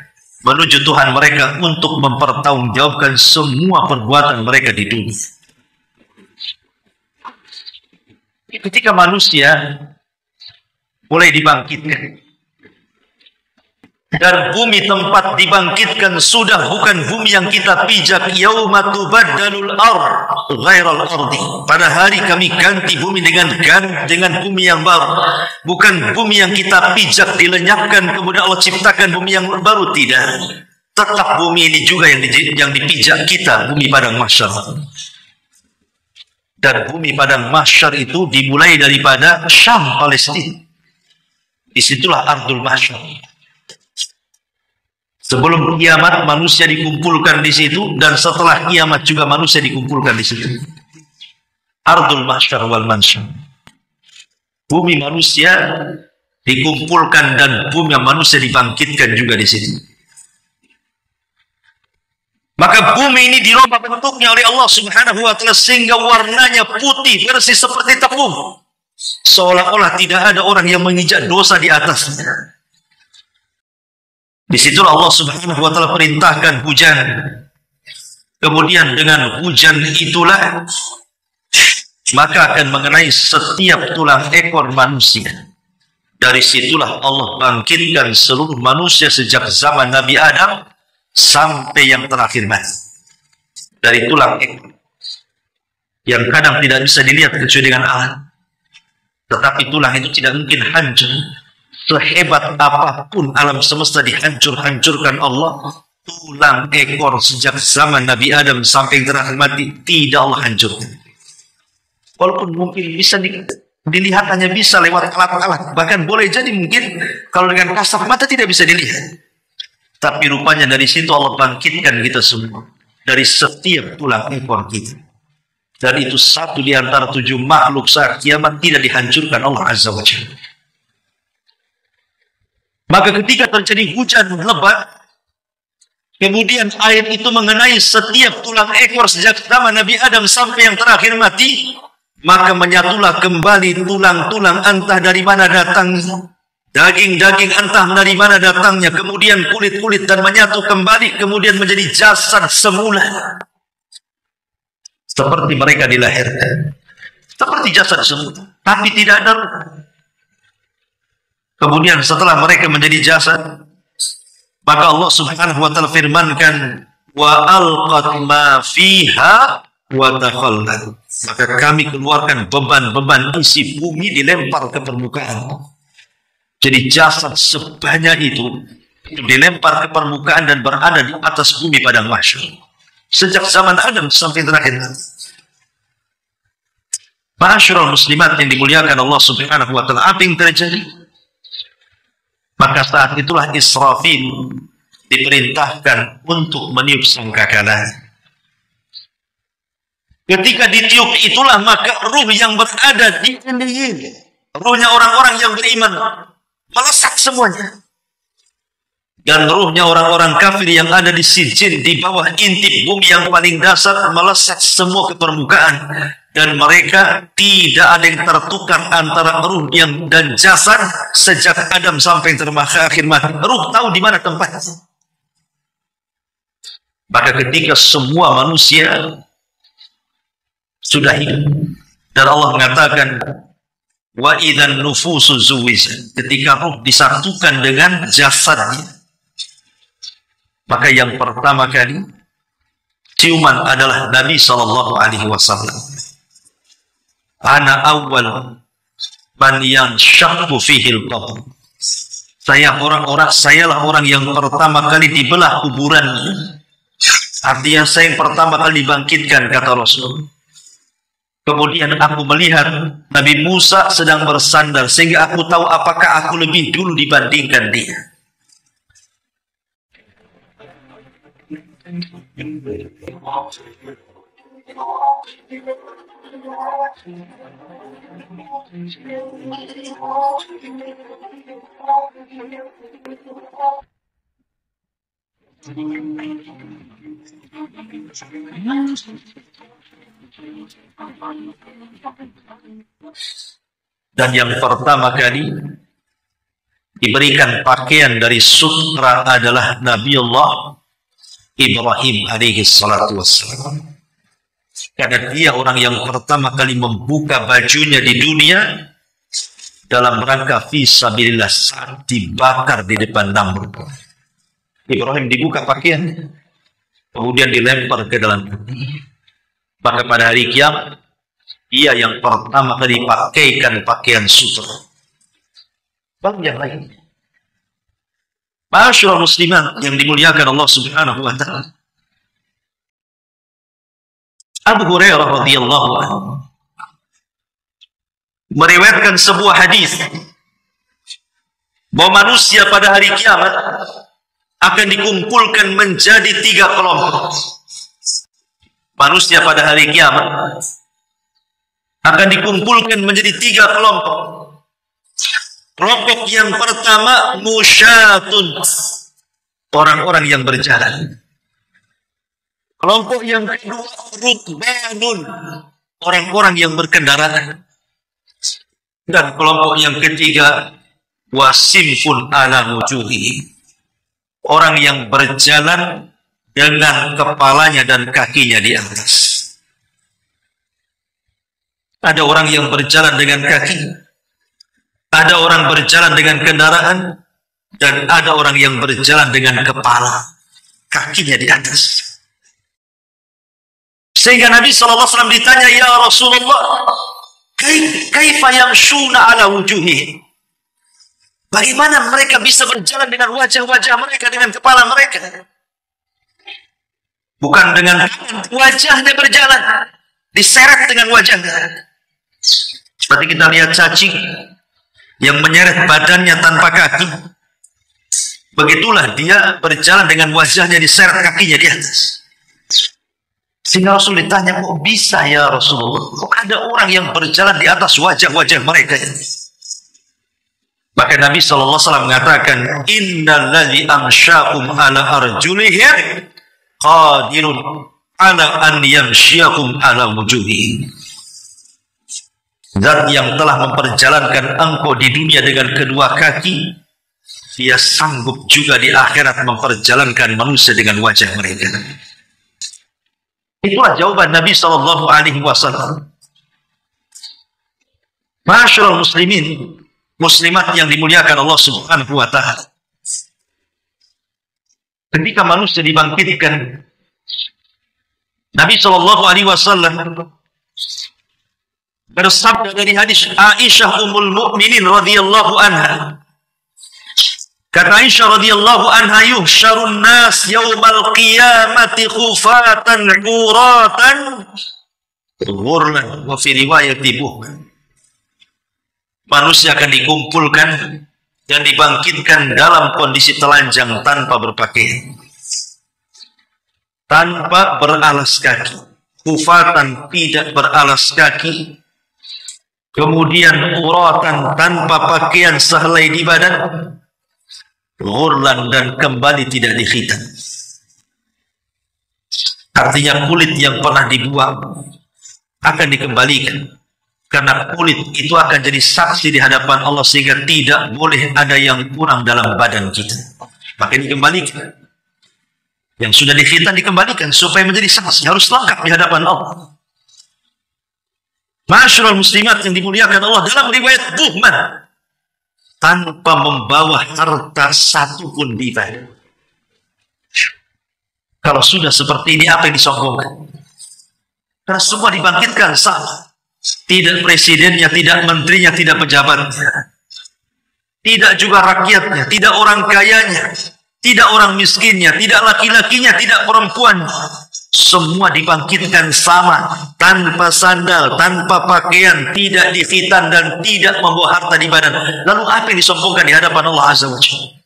menuju Tuhan mereka untuk mempertanggungjawabkan semua perbuatan mereka di dunia. Ketika manusia mulai dibangkitkan dan bumi tempat dibangkitkan sudah bukan bumi yang kita pijak, yauma tubaddalul ardh ghairal ardi, pada hari kami ganti bumi dengan bumi yang baru, bukan bumi yang kita pijak dilenyapkan kemudian Allah ciptakan bumi yang baru, tidak, tetap bumi ini juga yang dipijak kita, bumi padang mahsyar. Dan bumi padang mahsyar itu dimulai daripada Syam, Palestina. Disitulah Ardul Mahsyar. Sebelum kiamat manusia dikumpulkan di situ, dan setelah kiamat juga manusia dikumpulkan di situ. Ardul Mahsyar wal Mansyar. Bumi manusia dikumpulkan dan bumi manusia dibangkitkan juga di situ. Maka bumi ini dirubah bentuknya oleh Allah subhanahu wa ta'ala sehingga warnanya putih bersih seperti tepung, seolah-olah tidak ada orang yang menginjak dosa di atasnya. Disitulah Allah subhanahu wa ta'ala perintahkan hujan. Kemudian dengan hujan itulah maka akan mengenai setiap tulang ekor manusia. Dari situlah Allah bangkitkan seluruh manusia sejak zaman Nabi Adam sampai yang terakhir mati. Dari tulang ekor yang kadang tidak bisa dilihat kecuali dengan alat. Tetapi tulang itu tidak mungkin hancur. Sehebat apapun alam semesta dihancur-hancurkan Allah, tulang ekor sejak zaman Nabi Adam sampai yang terakhir mati tidak Allah hancurkan. Walaupun mungkin bisa dilihat, hanya bisa lewat alat-alat. Bahkan boleh jadi mungkin kalau dengan kasat mata tidak bisa dilihat. Tapi rupanya dari situ Allah bangkitkan kita semua. Dari setiap tulang ekor kita. Dan itu satu di antara 7 makhluk saat kiamat tidak dihancurkan Allah Azza wa Jalla. Maka ketika terjadi hujan lebat, kemudian air itu mengenai setiap tulang ekor sejak zaman Nabi Adam sampai yang terakhir mati, maka menyatulah kembali tulang-tulang entah dari mana datangnya. Daging-daging entah dari mana datangnya, kemudian kulit-kulit dan menyatu kembali, kemudian menjadi jasad semula. Seperti mereka dilahirkan. seperti jasad semua, tapi tidak ada ruh. Kemudian setelah mereka menjadi jasad, maka Allah Subhanahu wa taala firmankan, wa alqat ma fiha wa takhallat. Maka kami keluarkan beban-beban isi bumi dilempar ke permukaan. Jadi jasad sebanyak itu dilempar ke permukaan dan berada di atas bumi padang mahsyar. Sejak zaman Adam sampai terakhir. Ma'asyiral muslimat yang dimuliakan Allah Subhanahu wa taala, apa yang terjadi? Maka saat itulah Israfil diperintahkan untuk meniup sangkakala. Ketika ditiup itulah maka ruh yang berada di ruhnya orang-orang yang beriman melesat semuanya. Dan ruhnya orang-orang kafir yang ada di sijin, di bawah intip bumi yang paling dasar, melesat semua ke permukaan. Dan mereka tidak ada yang tertukar antara ruh yang dan jasad sejak Adam sampai terakhir mati. Ruh tahu di mana tempatnya. Maka ketika semua manusia sudah hidup, dan Allah mengatakan, wa idzan nufusu zuwijat, ketika ruh disatukan dengan jasadnya, maka yang pertama kali ciuman adalah Nabi Sallallahu Alaihi Wasallam. Ana awal man yanshaqqu fihil qabr. Sayalah orang yang pertama kali dibelah kuburannya. Artinya saya yang pertama kali dibangkitkan, kata Rasul. Kemudian aku melihat Nabi Musa sedang bersandar, sehingga aku tahu apakah aku lebih dulu dibandingkan dia. Dan yang pertama kali diberikan pakaian dari sutra adalah Nabiullah Ibrahim alaihi salatu wassalam. Karena dia orang yang pertama kali membuka bajunya di dunia dalam rangka fisabilillah saat dibakar di depan Namrud. Ibrahim dibuka pakaian, kemudian dilempar ke dalam bumi. Maka pada hari kiamat, dia yang pertama kali pakaikan pakaian sutra. Bang yang lain. Ma'asyiral musliman yang dimuliakan Allah Subhanahu wa taala. Abu Hurairah radhiyallahu anhu meriwayatkan sebuah hadis bahwa manusia pada hari kiamat akan dikumpulkan menjadi 3 kelompok. Manusia pada hari kiamat akan dikumpulkan menjadi 3 kelompok. Kelompok yang pertama musyatun, orang-orang yang berjalan. Kelompok yang kedua rukbanun, orang-orang yang berkendaraan. Dan kelompok yang ketiga wasimfun ala wujuhi, orang yang berjalan dengan kepalanya dan kakinya di atas. Ada orang yang berjalan dengan kaki, ada orang berjalan dengan kendaraan, dan ada orang yang berjalan dengan kepala, kakinya di atas. Sehingga Nabi SAW ditanya, ya Rasulullah, kaifa yamshuna ala wujuhi? Bagaimana mereka bisa berjalan dengan wajah-wajah mereka, dengan kepala mereka? Bukan dengan wajahnya berjalan, diseret dengan wajahnya. Seperti kita lihat cacing yang menyeret badannya tanpa kaki. Begitulah dia berjalan dengan wajahnya diseret, kakinya di atas. Sehingga Rasul ditanya, kok bisa ya Rasulullah? Kok ada orang yang berjalan di atas wajah-wajah mereka ini? Maka Nabi SAW mengatakan, innal ladzi amsyakum ala arjulihim qadirun ala an yamsyiakum ala wujuhihim. Zat yang telah memperjalankan engkau di dunia dengan kedua kaki, dia sanggup juga di akhirat memperjalankan manusia dengan wajah mereka. Itulah jawaban Nabi SAW. Ma'asyiral muslimin, muslimat yang dimuliakan Allah Subhanahu wa taala. Ketika manusia dibangkitkan, Nabi Shallallahu alaihi wasallam bersabda dari hadis Aisyah Ummul Mukminin radhiyallahu anha. Kata Aisyah radhiyallahu anha, yuhsyarun nas yaumal qiyamati khufatan uratan ghurlan wa fi riwayati buhman. Manusia akan dikumpulkan dan dibangkitkan dalam kondisi telanjang tanpa berpakaian, tanpa beralas kaki, khufatan tidak beralas kaki, kemudian uratan tanpa pakaian sehelai di badan, ghurlan dan kembali tidak dikhitan. Artinya kulit yang pernah dibuang akan dikembalikan, karena kulit itu akan jadi saksi di hadapan Allah, sehingga tidak boleh ada yang kurang dalam badan kita. Maka dikembalikan. Yang sudah dikhitan dikembalikan supaya menjadi saksi, harus lengkap di hadapan Allah. Ma'asyiral muslimat yang dimuliakan Allah, dalam riwayat Buhman, tanpa membawa harta satu pun di badan. Kalau sudah seperti ini, apa yang disombongkan? Karena semua dibangkitkan sama. Tidak presidennya, tidak menterinya, tidak pejabatnya, tidak juga rakyatnya, tidak orang kayanya, tidak orang miskinnya, tidak laki-lakinya, tidak perempuannya. Semua dibangkitkan sama, tanpa sandal, tanpa pakaian, tidak dikhitan dan tidak membawa harta di badan. Lalu apa yang disombongkan di hadapan Allah Azza wa Jalla?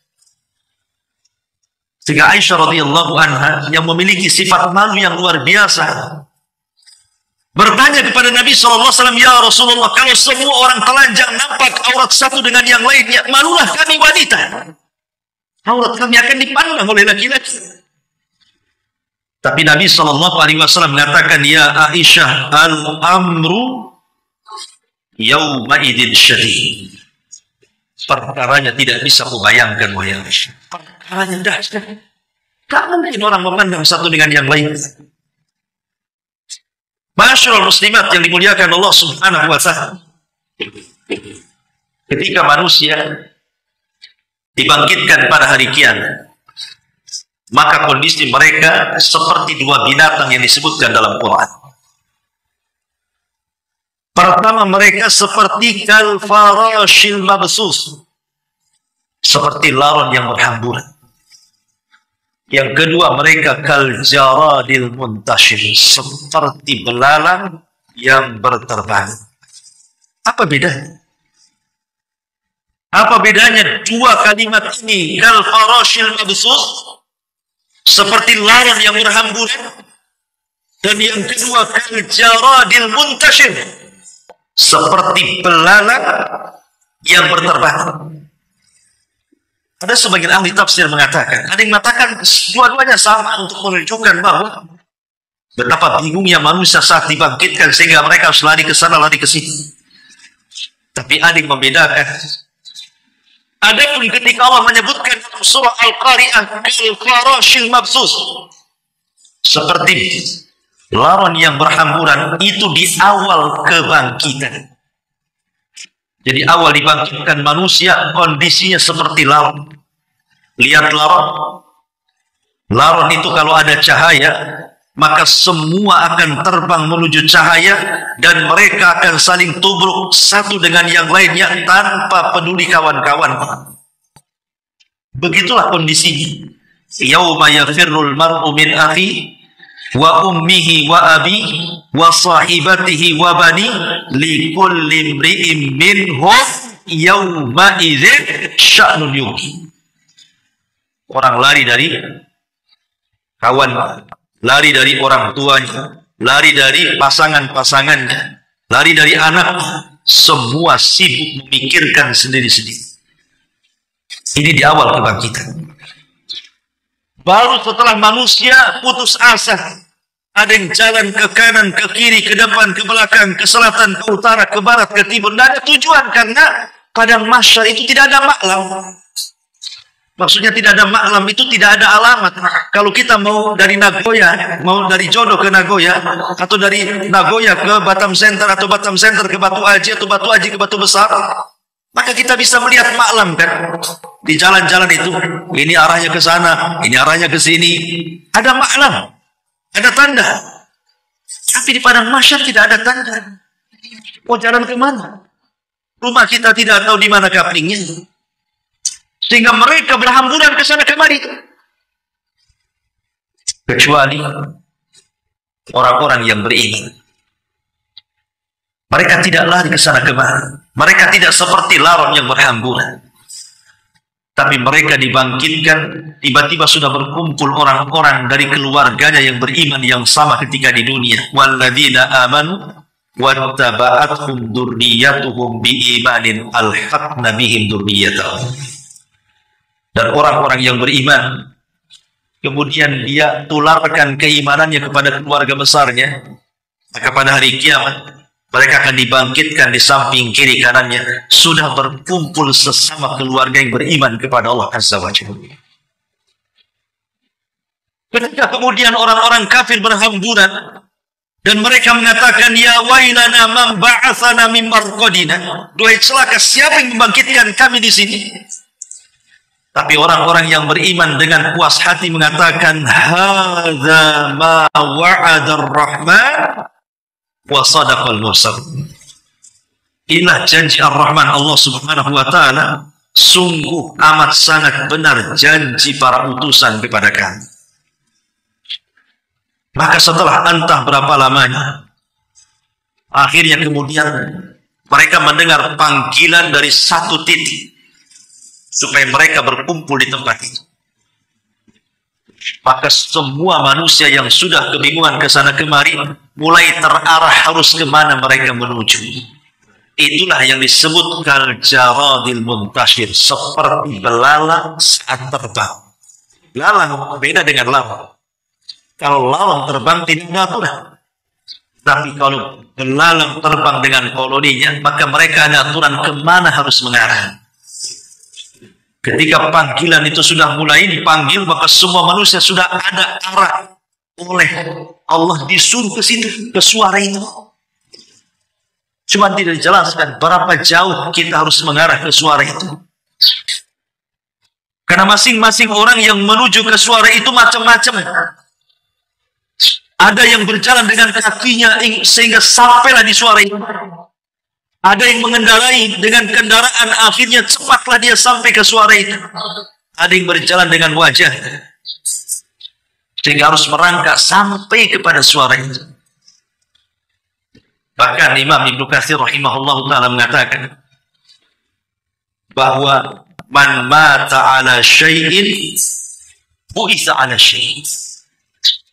Sehingga Aisyah radhiyallahu anha yang memiliki sifat malu yang luar biasa bertanya kepada Nabi SAW, ya Rasulullah, kalau semua orang telanjang nampak aurat satu dengan yang lainnya, malulah kami wanita. Aurat kami akan dipandang oleh laki-laki. Tapi Nabi SAW mengatakan, ya Aisyah, al-amru yawma idin syadid. Perkaranya tidak bisa kubayangkan, wahai Aisyah. Perkaranya dahsyat. Tak mungkin orang memandang satu dengan yang lain. Ma'asyiral muslimat yang dimuliakan Allah Subhanahu wa taala. Ketika manusia dibangkitkan pada hari kiamat, maka kondisi mereka seperti dua binatang yang disebutkan dalam Quran. Pertama, mereka seperti kal farashil mabsus, seperti laron yang berhamburan. Yang kedua, mereka kal jaradil muntashir, seperti belalang yang berterbang. Apa bedanya? Apa bedanya dua kalimat ini? Kal farashil mabsus, seperti laron yang berhamburan, dan yang kedua kal jaradil muntashir, seperti belalang yang berterbang. Ada sebagian ahli tafsir mengatakan, ada yang mengatakan dua-duanya sama untuk menunjukkan bahwa betapa bingungnya manusia saat dibangkitkan sehingga mereka harus lari ke sana, lari ke sini. Tapi ada yang membedakan. Adapun ketika Allah menyebutkan dalam surah Al-Qari'ah, al-farashil mabsus, seperti laron yang berhamburan, itu di awal kebangkitan. Jadi awal dibangkitkan manusia kondisinya seperti laron. Lihat laron. Laron itu kalau ada cahaya, maka semua akan terbang menuju cahaya dan mereka akan saling tubruk satu dengan yang lainnya tanpa peduli kawan-kawan. Begitulah kondisinya. Yauma yafirrul mar'u min akhi wa ummihi wa abi wa sahibatihi wa bani likulli imri'in minhum yawma idzin sya'nun yughni. Orang lari dari kawan, lari dari orang tuanya, lari dari pasangan-pasangannya, lari dari anak, semua sibuk memikirkan sendiri-sendiri. Ini di awal kebangkitan. Baru setelah manusia putus asa, ada yang jalan ke kanan, ke kiri, ke depan, ke belakang, ke selatan, ke utara, ke barat, ke timur. Tidak ada tujuan karena padang mahsyar itu tidak ada maklam. Maksudnya tidak ada maklam, itu tidak ada alamat. Kalau kita mau dari Nagoya, mau dari Jodo ke Nagoya, atau dari Nagoya ke Batam Center, atau Batam Center ke Batu Aji, atau Batu Aji ke Batu Besar, maka kita bisa melihat maklam kan di jalan-jalan itu. Ini arahnya ke sana, ini arahnya ke sini. Ada maklam, ada tanda. Tapi di padang mahsyar tidak ada tanda. Mau jalan ke mana? Rumah kita tidak tahu di mana kaplingnya. Sehingga mereka berhamburan ke sana kemari. Kecuali orang-orang yang beriman. Mereka tidak lari ke sana kemari. Mereka tidak seperti laron yang berhamburan. Tapi mereka dibangkitkan, tiba-tiba sudah berkumpul orang-orang dari keluarganya yang beriman yang sama ketika di dunia. Walladzina amanu wattaba'athum dzurriyyatuhum biimanin alhaqna bihim dzurriyyatahum. Dan orang-orang yang beriman, kemudian dia tularkan keimanannya kepada keluarga besarnya, maka pada hari kiamat mereka akan dibangkitkan di samping kiri kanannya, sudah berkumpul sesama keluarga yang beriman kepada Allah Azza wa Jalla. Ketika kemudian orang-orang kafir berhamburan dan mereka mengatakan, ya wailana man ba'atsana min marqadina, duhai celaka, siapa yang membangkitkan kami di sini? Tapi orang-orang yang beriman dengan puas hati mengatakan, hadza ma wa'ada ar-rahman wa sadaqal mursalun. Inilah janji Ar-Rahman, Allah Subhanahu wa taala, sungguh amat sangat benar janji para utusan kepada kami. Maka setelah entah berapa lamanya, akhirnya kemudian mereka mendengar panggilan dari satu titik supaya mereka berkumpul di tempat itu. Maka semua manusia yang sudah kebingungan ke sana kemari mulai terarah harus kemana mereka menuju. Itulah yang disebut kal jaradil muntashir, seperti belalang saat terbang. Belalang beda dengan lalang. Kalau lalang terbang tidak ada aturan. Tapi kalau belalang terbang dengan koloninya, maka mereka ada aturan kemana harus mengarah. Ketika panggilan itu sudah mulai dipanggil, maka semua manusia sudah ada arah oleh Allah, disuruh ke situ, ke suara itu. Cuma tidak dijelaskan berapa jauh kita harus mengarah ke suara itu. Karena masing-masing orang yang menuju ke suara itu macam-macam. Ada yang berjalan dengan kakinya sehingga sampailah di suara itu. Ada yang mengendarai dengan kendaraan, akhirnya cepatlah dia sampai ke suara itu. Ada yang berjalan dengan wajah, sehingga harus merangkak sampai kepada suara itu. Bahkan Imam Ibnu Katsir rahimahullah ta'ala mengatakan bahwa man mata ala syai'in bu'itsa ala syai'in.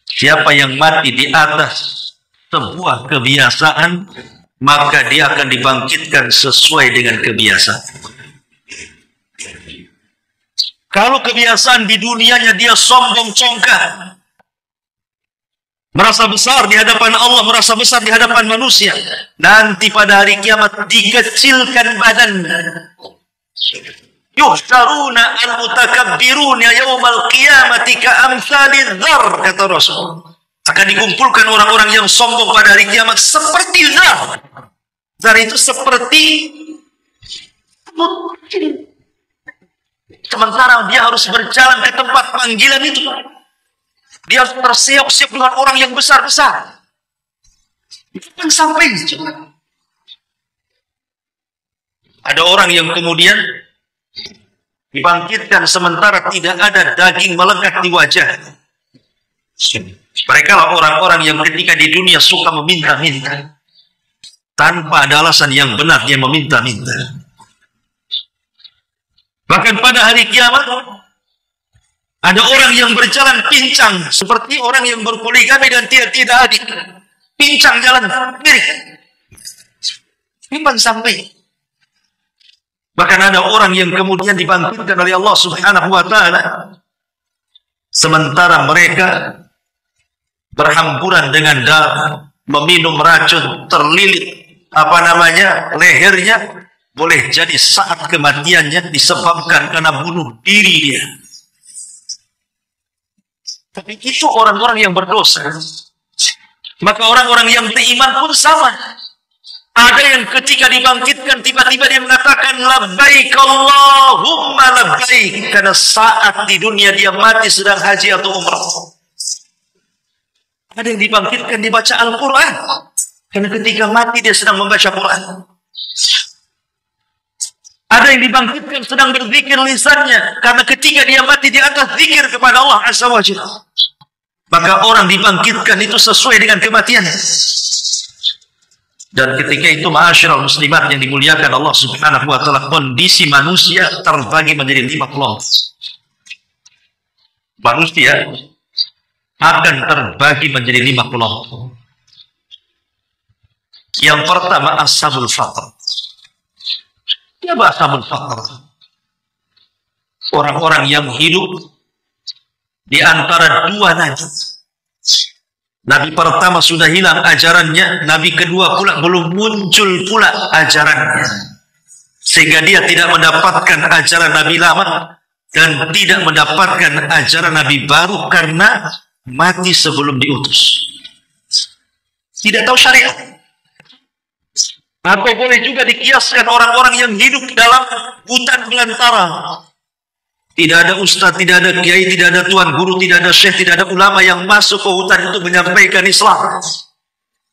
Siapa yang mati di atas sebuah kebiasaan, maka dia akan dibangkitkan sesuai dengan kebiasaan. Kalau kebiasaan di dunianya dia sombong congkak, merasa besar di hadapan Allah, merasa besar di hadapan manusia, nanti pada hari kiamat dikecilkan badan. Yuhsyaruna al-mutakabbiruna yaumal qiyamati ka'amsalidz dzar, kata Rasul. Akan dikumpulkan orang-orang yang sombong pada hari kiamat seperti zar. Zar itu seperti, sementara dia harus berjalan ke tempat panggilan itu, dia harus tersiap-siap dengan orang yang besar-besar. Itu kan sampai. Ada orang yang kemudian dibangkitkan sementara tidak ada daging melekat di wajah. Mereka lah orang-orang yang ketika di dunia suka meminta-minta. Tanpa ada alasan yang benar dia meminta-minta. Bahkan pada hari kiamat ada orang yang berjalan pincang seperti orang yang berpoligami dan tidak adik. Pincang jalan miring. Iman sampai. Bahkan ada orang yang kemudian dibangkitkan oleh Allah Subhanahu wa taala sementara mereka berhamburan dengan darah, meminum racun, terlilit lehernya, boleh jadi saat kematiannya disebabkan karena bunuh diri dia. Tapi itu orang-orang yang berdosa. Maka orang-orang yang beriman pun sama. Ada yang ketika dibangkitkan tiba-tiba dia mengatakan labbaik Allahumma labbaik, karena saat di dunia dia mati sedang haji atau umrah. Ada yang dibangkitkan dibaca Al-Quran, karena ketika mati dia sedang membaca Quran. Ada yang dibangkitkan sedang berzikir lisannya, karena ketika dia mati di atas zikir kepada Allah Azza wa Jalla. Maka orang dibangkitkan itu sesuai dengan kematiannya. Dan ketika itu ma'asyiral muslimat yang dimuliakan Allah Subhanahu wa taala, kondisi manusia terbagi menjadi 5 kelompok. Manusia akan terbagi menjadi 5 kelompok. Yang pertama ashabul faqr. Siapa ashabul faqr? Orang-orang yang hidup di antara 2 nabi. Nabi pertama sudah hilang ajarannya, nabi kedua pula belum muncul pula ajarannya. Sehingga dia tidak mendapatkan ajaran nabi lama dan tidak mendapatkan ajaran nabi baru karena mati sebelum diutus. Tidak tahu syariat. Atau boleh juga dikiaskan orang-orang yang hidup dalam hutan belantara. Tidak ada ustaz, tidak ada kiai, tidak ada tuan guru, tidak ada syekh, tidak ada ulama yang masuk ke hutan itu menyampaikan Islam.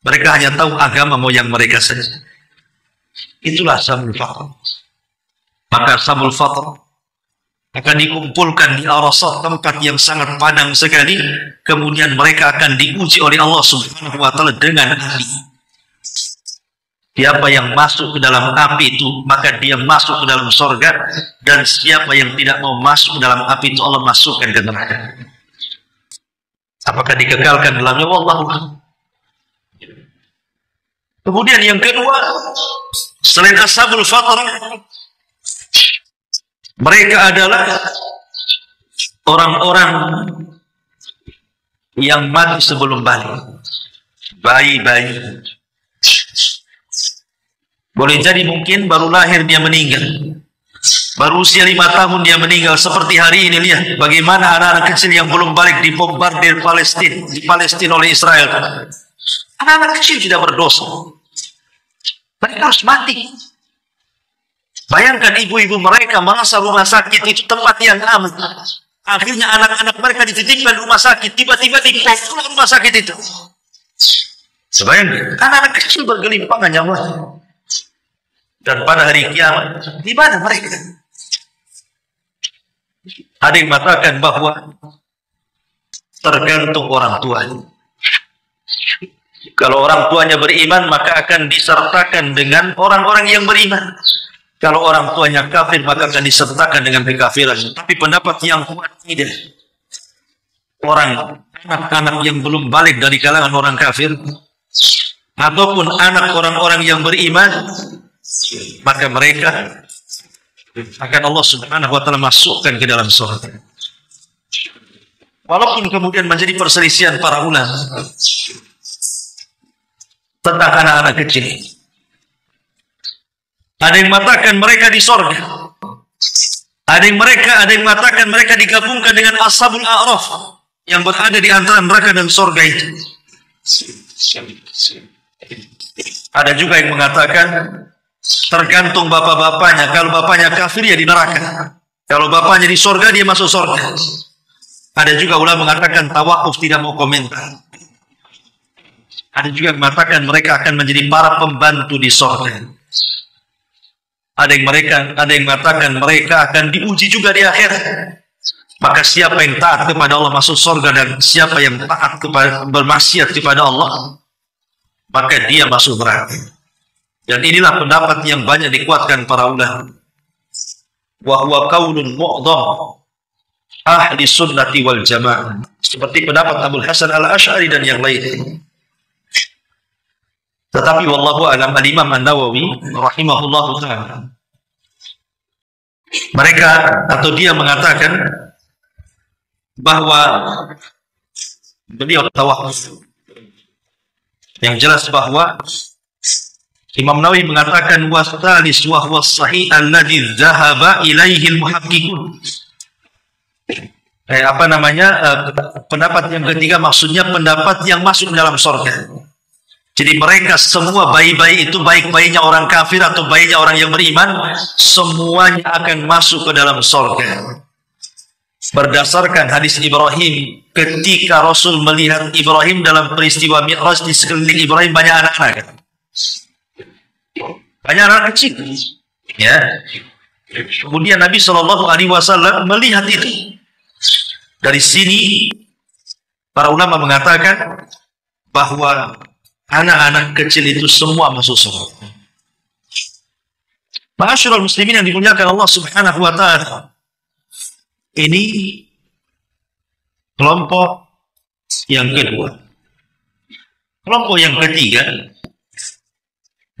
Mereka hanya tahu agama moyang mereka saja. Itulah ashabul faqr. Maka ashabul faqr akan dikumpulkan di arasat, tempat yang sangat padang sekali. Kemudian mereka akan diuji oleh Allah Subhanahu wa taala dengan api. Siapa yang masuk ke dalam api itu, maka dia masuk ke dalam surga. Dan siapa yang tidak mau masuk ke dalam api itu, Allah masukkan ke neraka. Apakah dikekalkan dalamnya? Wallahu a'lam. Kemudian yang kedua, selain ashabul faqr, mereka adalah orang-orang yang mati sebelum balik. Bayi-bayi. Boleh jadi mungkin baru lahir dia meninggal. Baru usia 5 tahun dia meninggal. Seperti hari ini, lihat bagaimana anak-anak kecil yang belum balik dibombardir di Palestina oleh Israel. Anak-anak kecil tidak berdosa. Mereka harus mati. Bayangkan ibu-ibu mereka merasa rumah sakit itu tempat yang aman. Akhirnya anak-anak mereka dititipkan rumah sakit. Tiba-tiba dipotong rumah sakit itu. Sebayangkan anak-anak kecil bergelimpangan nyawanya. Dan pada hari kiamat, di mana mereka? Ada yang mengatakan bahwa tergantung orang tuanya. Kalau orang tuanya beriman, maka akan disertakan dengan orang-orang yang beriman. Kalau orang tuanya kafir, maka akan disertakan dengan kekafiran. Tapi pendapat yang kuat tidak. Anak-anak yang belum balik dari kalangan orang kafir, ataupun anak orang-orang yang beriman, maka mereka akan Allah Subhanahu wa taala masukkan ke dalam surga. Walaupun kemudian menjadi perselisihan para ulama tentang anak-anak kecil. Ada yang mengatakan mereka di surga. Ada yang mengatakan mereka digabungkan dengan ashabul a'raf yang berada di antara neraka dan surga itu. Ada juga yang mengatakan tergantung bapak-bapaknya. Kalau bapaknya kafir ya di neraka. Kalau bapaknya di surga dia masuk surga. Ada juga ulama mengatakan tawakuf, tidak mau komentar. Ada juga yang mengatakan mereka akan menjadi para pembantu di surga. Ada yang mengatakan mereka akan diuji juga di akhirat. Maka siapa yang taat kepada Allah masuk surga, dan siapa yang taat kepada bermaksiat kepada Allah, maka dia masuk neraka. Dan inilah pendapat yang banyak dikuatkan para ulama. Wa huwa qaulun mu'dham ahli sunnati wal jamaah. Seperti pendapat Abu Hasan al-Asy'ari dan yang lain. Tetapi wallahu a'lam, al-Imam An-Nawawi rahimahullahu ta'ala, mereka atau dia mengatakan bahwa beliau tawakuf. Yang jelas bahwa Imam Nawawi mengatakan wastalis wa huwa sahih alladzi dzahaba ilaihi al-muhaqqiqun. Pendapat yang ketiga maksudnya pendapat yang masuk dalam surga. Jadi mereka semua bayi-bayi itu, baik bayinya orang kafir atau bayinya orang yang beriman, semuanya akan masuk ke dalam surga. Berdasarkan hadis Ibrahim, ketika Rasul melihat Ibrahim dalam peristiwa Mi'raj, di sekeliling Ibrahim banyak anak-anak. Banyak anak kecil, ya. Kemudian Nabi Shallallahu Alaihi Wasallam melihat itu. Dari sini para ulama mengatakan bahwa anak-anak kecil itu semua masuk surga. Ma'asyiral muslimin yang dimuliakan Allah Subhanahu Wa Taala, ini kelompok yang kedua. Kelompok yang ketiga,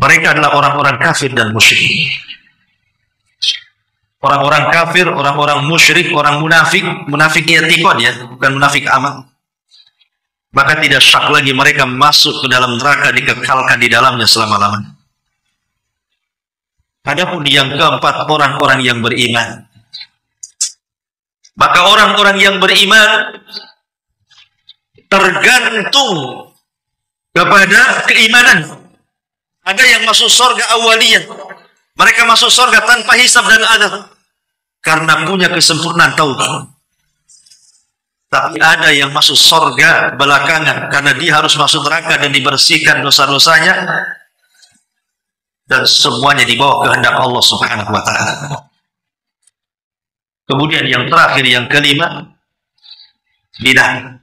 mereka adalah orang-orang kafir dan musyrik. Orang-orang kafir, orang-orang musyrik, orang munafik, munafik i'tiqad ya, bukan munafik amal. Maka tidak syak lagi mereka masuk ke dalam neraka, dikekalkan di dalamnya selama-lamanya. Adapun yang keempat, orang-orang yang beriman. Maka orang-orang yang beriman tergantung kepada keimanan. Ada yang masuk surga awaliyah. Mereka masuk surga tanpa hisab dan adab karena punya kesempurnaan taubat. Tapi ada yang masuk surga belakangan karena dia harus masuk neraka dan dibersihkan dosa-dosanya, dan semuanya dibawa kehendak Allah Subhanahu Wa Taala. Kemudian yang terakhir, yang kelima, binatang.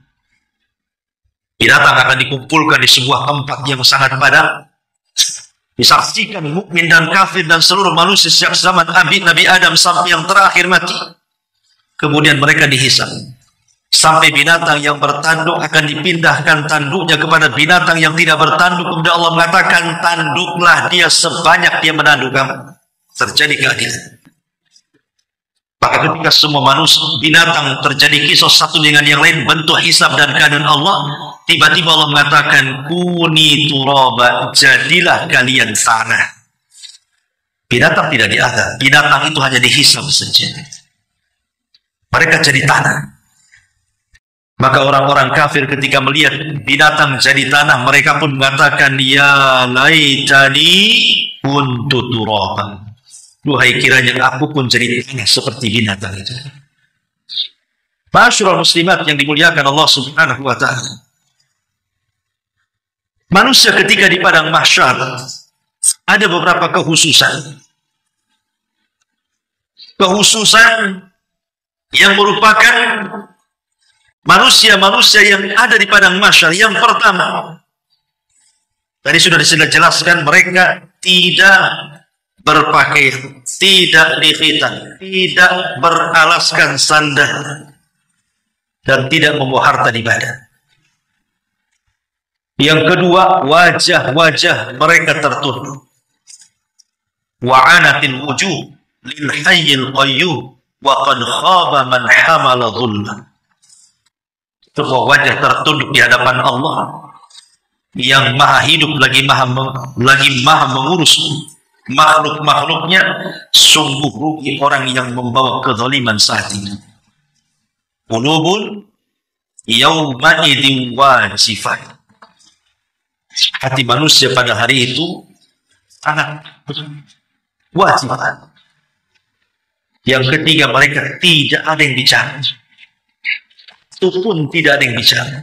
Binatang akan dikumpulkan di sebuah tempat yang sangat padat, disaksikan mukmin dan kafir dan seluruh manusia sejak zaman Nabi Adam sampai yang terakhir mati. Kemudian mereka dihisab. Sampai binatang yang bertanduk akan dipindahkan tanduknya kepada binatang yang tidak bertanduk. Kemudian Allah mengatakan, tanduklah dia sebanyak dia menanduk kamu. Terjadi keadilan. Maka ketika semua manusia, binatang terjadi kisah satu dengan yang lain, bentuk hisab dan keadaan Allah, tiba-tiba Allah mengatakan, kuni turaba, jadilah kalian tanah. Binatang tidak diadab, binatang itu hanya dihisab saja. Mereka jadi tanah. Maka orang-orang kafir ketika melihat binatang jadi tanah, mereka pun mengatakan, ya laitani kuntu turaban. Duhai kiranya aku pun jadi tanah seperti binatang itu. Ma'asyiral muslimat yang dimuliakan Allah Subhanahu Wa Taala. Manusia ketika di padang mahsyar ada beberapa kekhususan. Kekhususan yang merupakan manusia-manusia yang ada di padang mahsyar. Yang pertama, tadi sudah dijelaskan, mereka tidak berpakaian, tidak dikhitan, tidak beralaskan sandal, dan tidak membawa harta di badan. Yang kedua, wajah-wajah mereka tertutup. Wa'anatil wujuh lil hayyil qayyum wa qad khaba man hamala dhulma. Semua wajah tertunduk di hadapan Allah yang maha hidup lagi maha mengurus makhluk-makhluknya. Sungguh rugi orang yang membawa kezaliman saat ini. Qulubun yawma idzin wajifah. Hati manusia pada hari itu sangat wajib. Yang ketiga, mereka tidak ada yang bicara. Itu pun tidak ada yang bicara.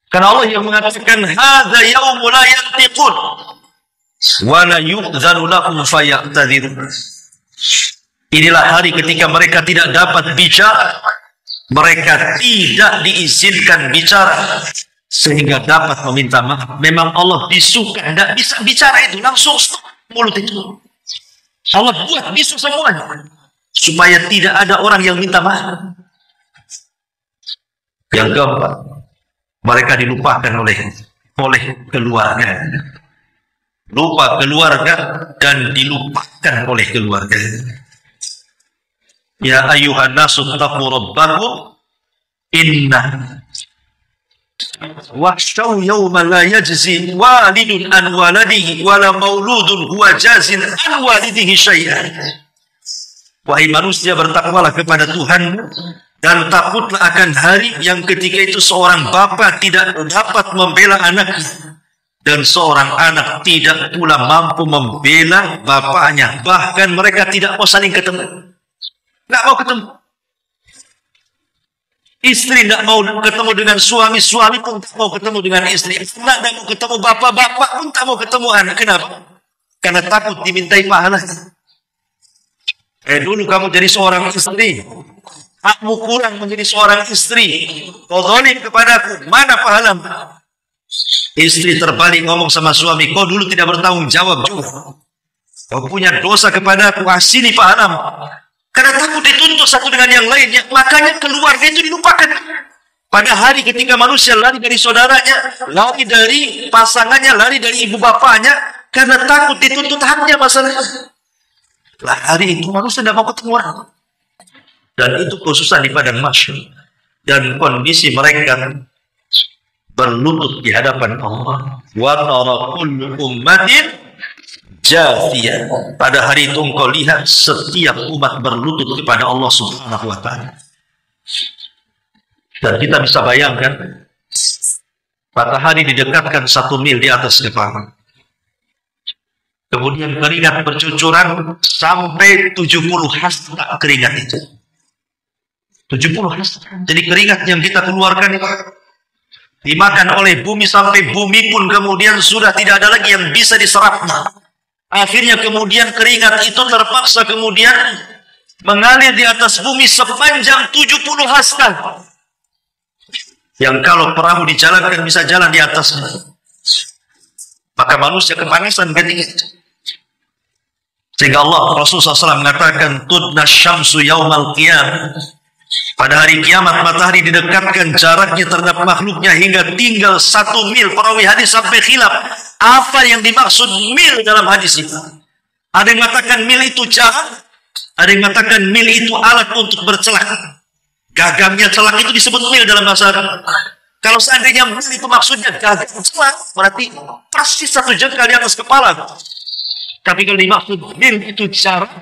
Karena Allah yang mengatakan, hadza yaumul la yantiqun wa la yu'dzanu lahum faya'tadzirun. Inilah hari ketika mereka tidak dapat bicara, mereka tidak diizinkan bicara sehingga dapat meminta maaf. Memang Allah bisukan, tidak bisa bicara itu, langsung stop mulut itu. Allah buat bisu semuanya supaya tidak ada orang yang minta maaf. Yang keempat, mereka dilupakan oleh keluarga. Lupa keluarga dan dilupakan oleh keluarga. Ya ayyuhan nasu taqu rabbakum inna Wahsyau yawma la yajzi walidun an waladihi wala mauludun huwa jazin an walidihi syai'an. Wahai manusia, bertakwalah kepada Tuhanmu dan takutlah akan hari yang ketika itu seorang bapa tidak dapat membela anaknya dan seorang anak tidak pula mampu membela bapaknya. Bahkan mereka tidak mau saling ketemu. Nggak mau ketemu. Istri tidak mau ketemu dengan suami, suami pun tak mau ketemu dengan istri. Anak tidak mau ketemu bapak, bapak pun tak mau ketemu anak. Kenapa? Karena takut dimintai pahala. Dulu kamu jadi seorang istri, hakmu kurang menjadi seorang istri, kau zalim kepadaku, mana pahalamu? Istri terbalik ngomong sama suami, kau dulu tidak bertanggung jawab juga, kau punya dosa kepadaku, sini pahalamu. Karena takut dituntut satu dengan yang lainnya, makanya keluarga itu dilupakan. Pada hari ketika manusia lari dari saudaranya, lari dari pasangannya, lari dari ibu bapaknya, karena takut dituntut haknya masalahnya. Lah hari itu manusia tidak mau ketemu orang. Dan itu khususan di padang mahsyar. Dan kondisi mereka berlutut di hadapan Allah. Wa tara kullu ummatin jathiyah. Pada hari itu engkau lihat setiap umat berlutut kepada Allah Subhanahu wa ta'ala. Dan kita bisa bayangkan, matahari didekatkan 1 mil di atas kepala. Kemudian keringat bercucuran sampai 70 hasta keringat itu. 70 hasta. Jadi keringat yang kita keluarkan itu dimakan oleh bumi sampai bumi pun kemudian sudah tidak ada lagi yang bisa diserapnya. Akhirnya kemudian keringat itu terpaksa kemudian mengalir di atas bumi sepanjang 70 hasta. Yang kalau perahu dijalankan bisa jalan di atasnya. Maka manusia kepanasan ketika itu. Sehingga Allah Rasulullah SAW mengatakan tudna syamsu yaumal qiyamah. Pada hari kiamat matahari didekatkan jaraknya terhadap makhluknya hingga tinggal 1 mil. Perawi hadis sampai khilaf. Apa yang dimaksud mil dalam hadis itu? Ada yang mengatakan mil itu jarak, ada yang mengatakan mil itu alat untuk bercelak. Gagamnya celak itu disebut mil dalam bahasa Arab. Kalau seandainya mil itu maksudnya gagang celak, berarti persis 1 jengkal di atas kepala. Tapi kalau dimaksud mil itu jarak,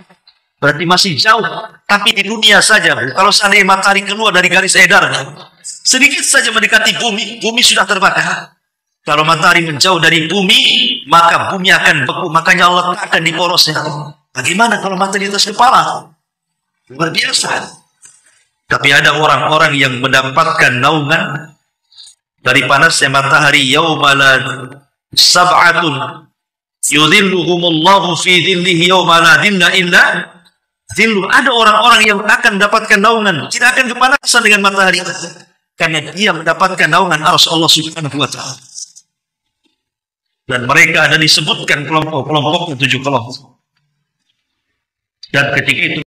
berarti masih jauh. Tapi di dunia saja, kalau seandainya matahari keluar dari garis edarnya, sedikit saja mendekati bumi, bumi sudah terbakar. Kalau matahari menjauh dari bumi, maka bumi akan beku. Makanya Allah akan di porosnya. Bagaimana kalau matahari di atas kepala? Luar biasa. Tapi ada orang-orang yang mendapatkan naungan dari panasnya matahari. Yaumala sab'atun yudhilluhumullahu fi dhillihi yaumala dhilla illa dhilluh. Ada orang-orang yang akan mendapatkan naungan, tidak akan kepanasan dengan matahari, karena dia mendapatkan naungan arsy Allah Subhanahu wa ta'ala. Dan mereka ada disebutkan kelompok-kelompoknya 7 kelompok. Dan ketika itu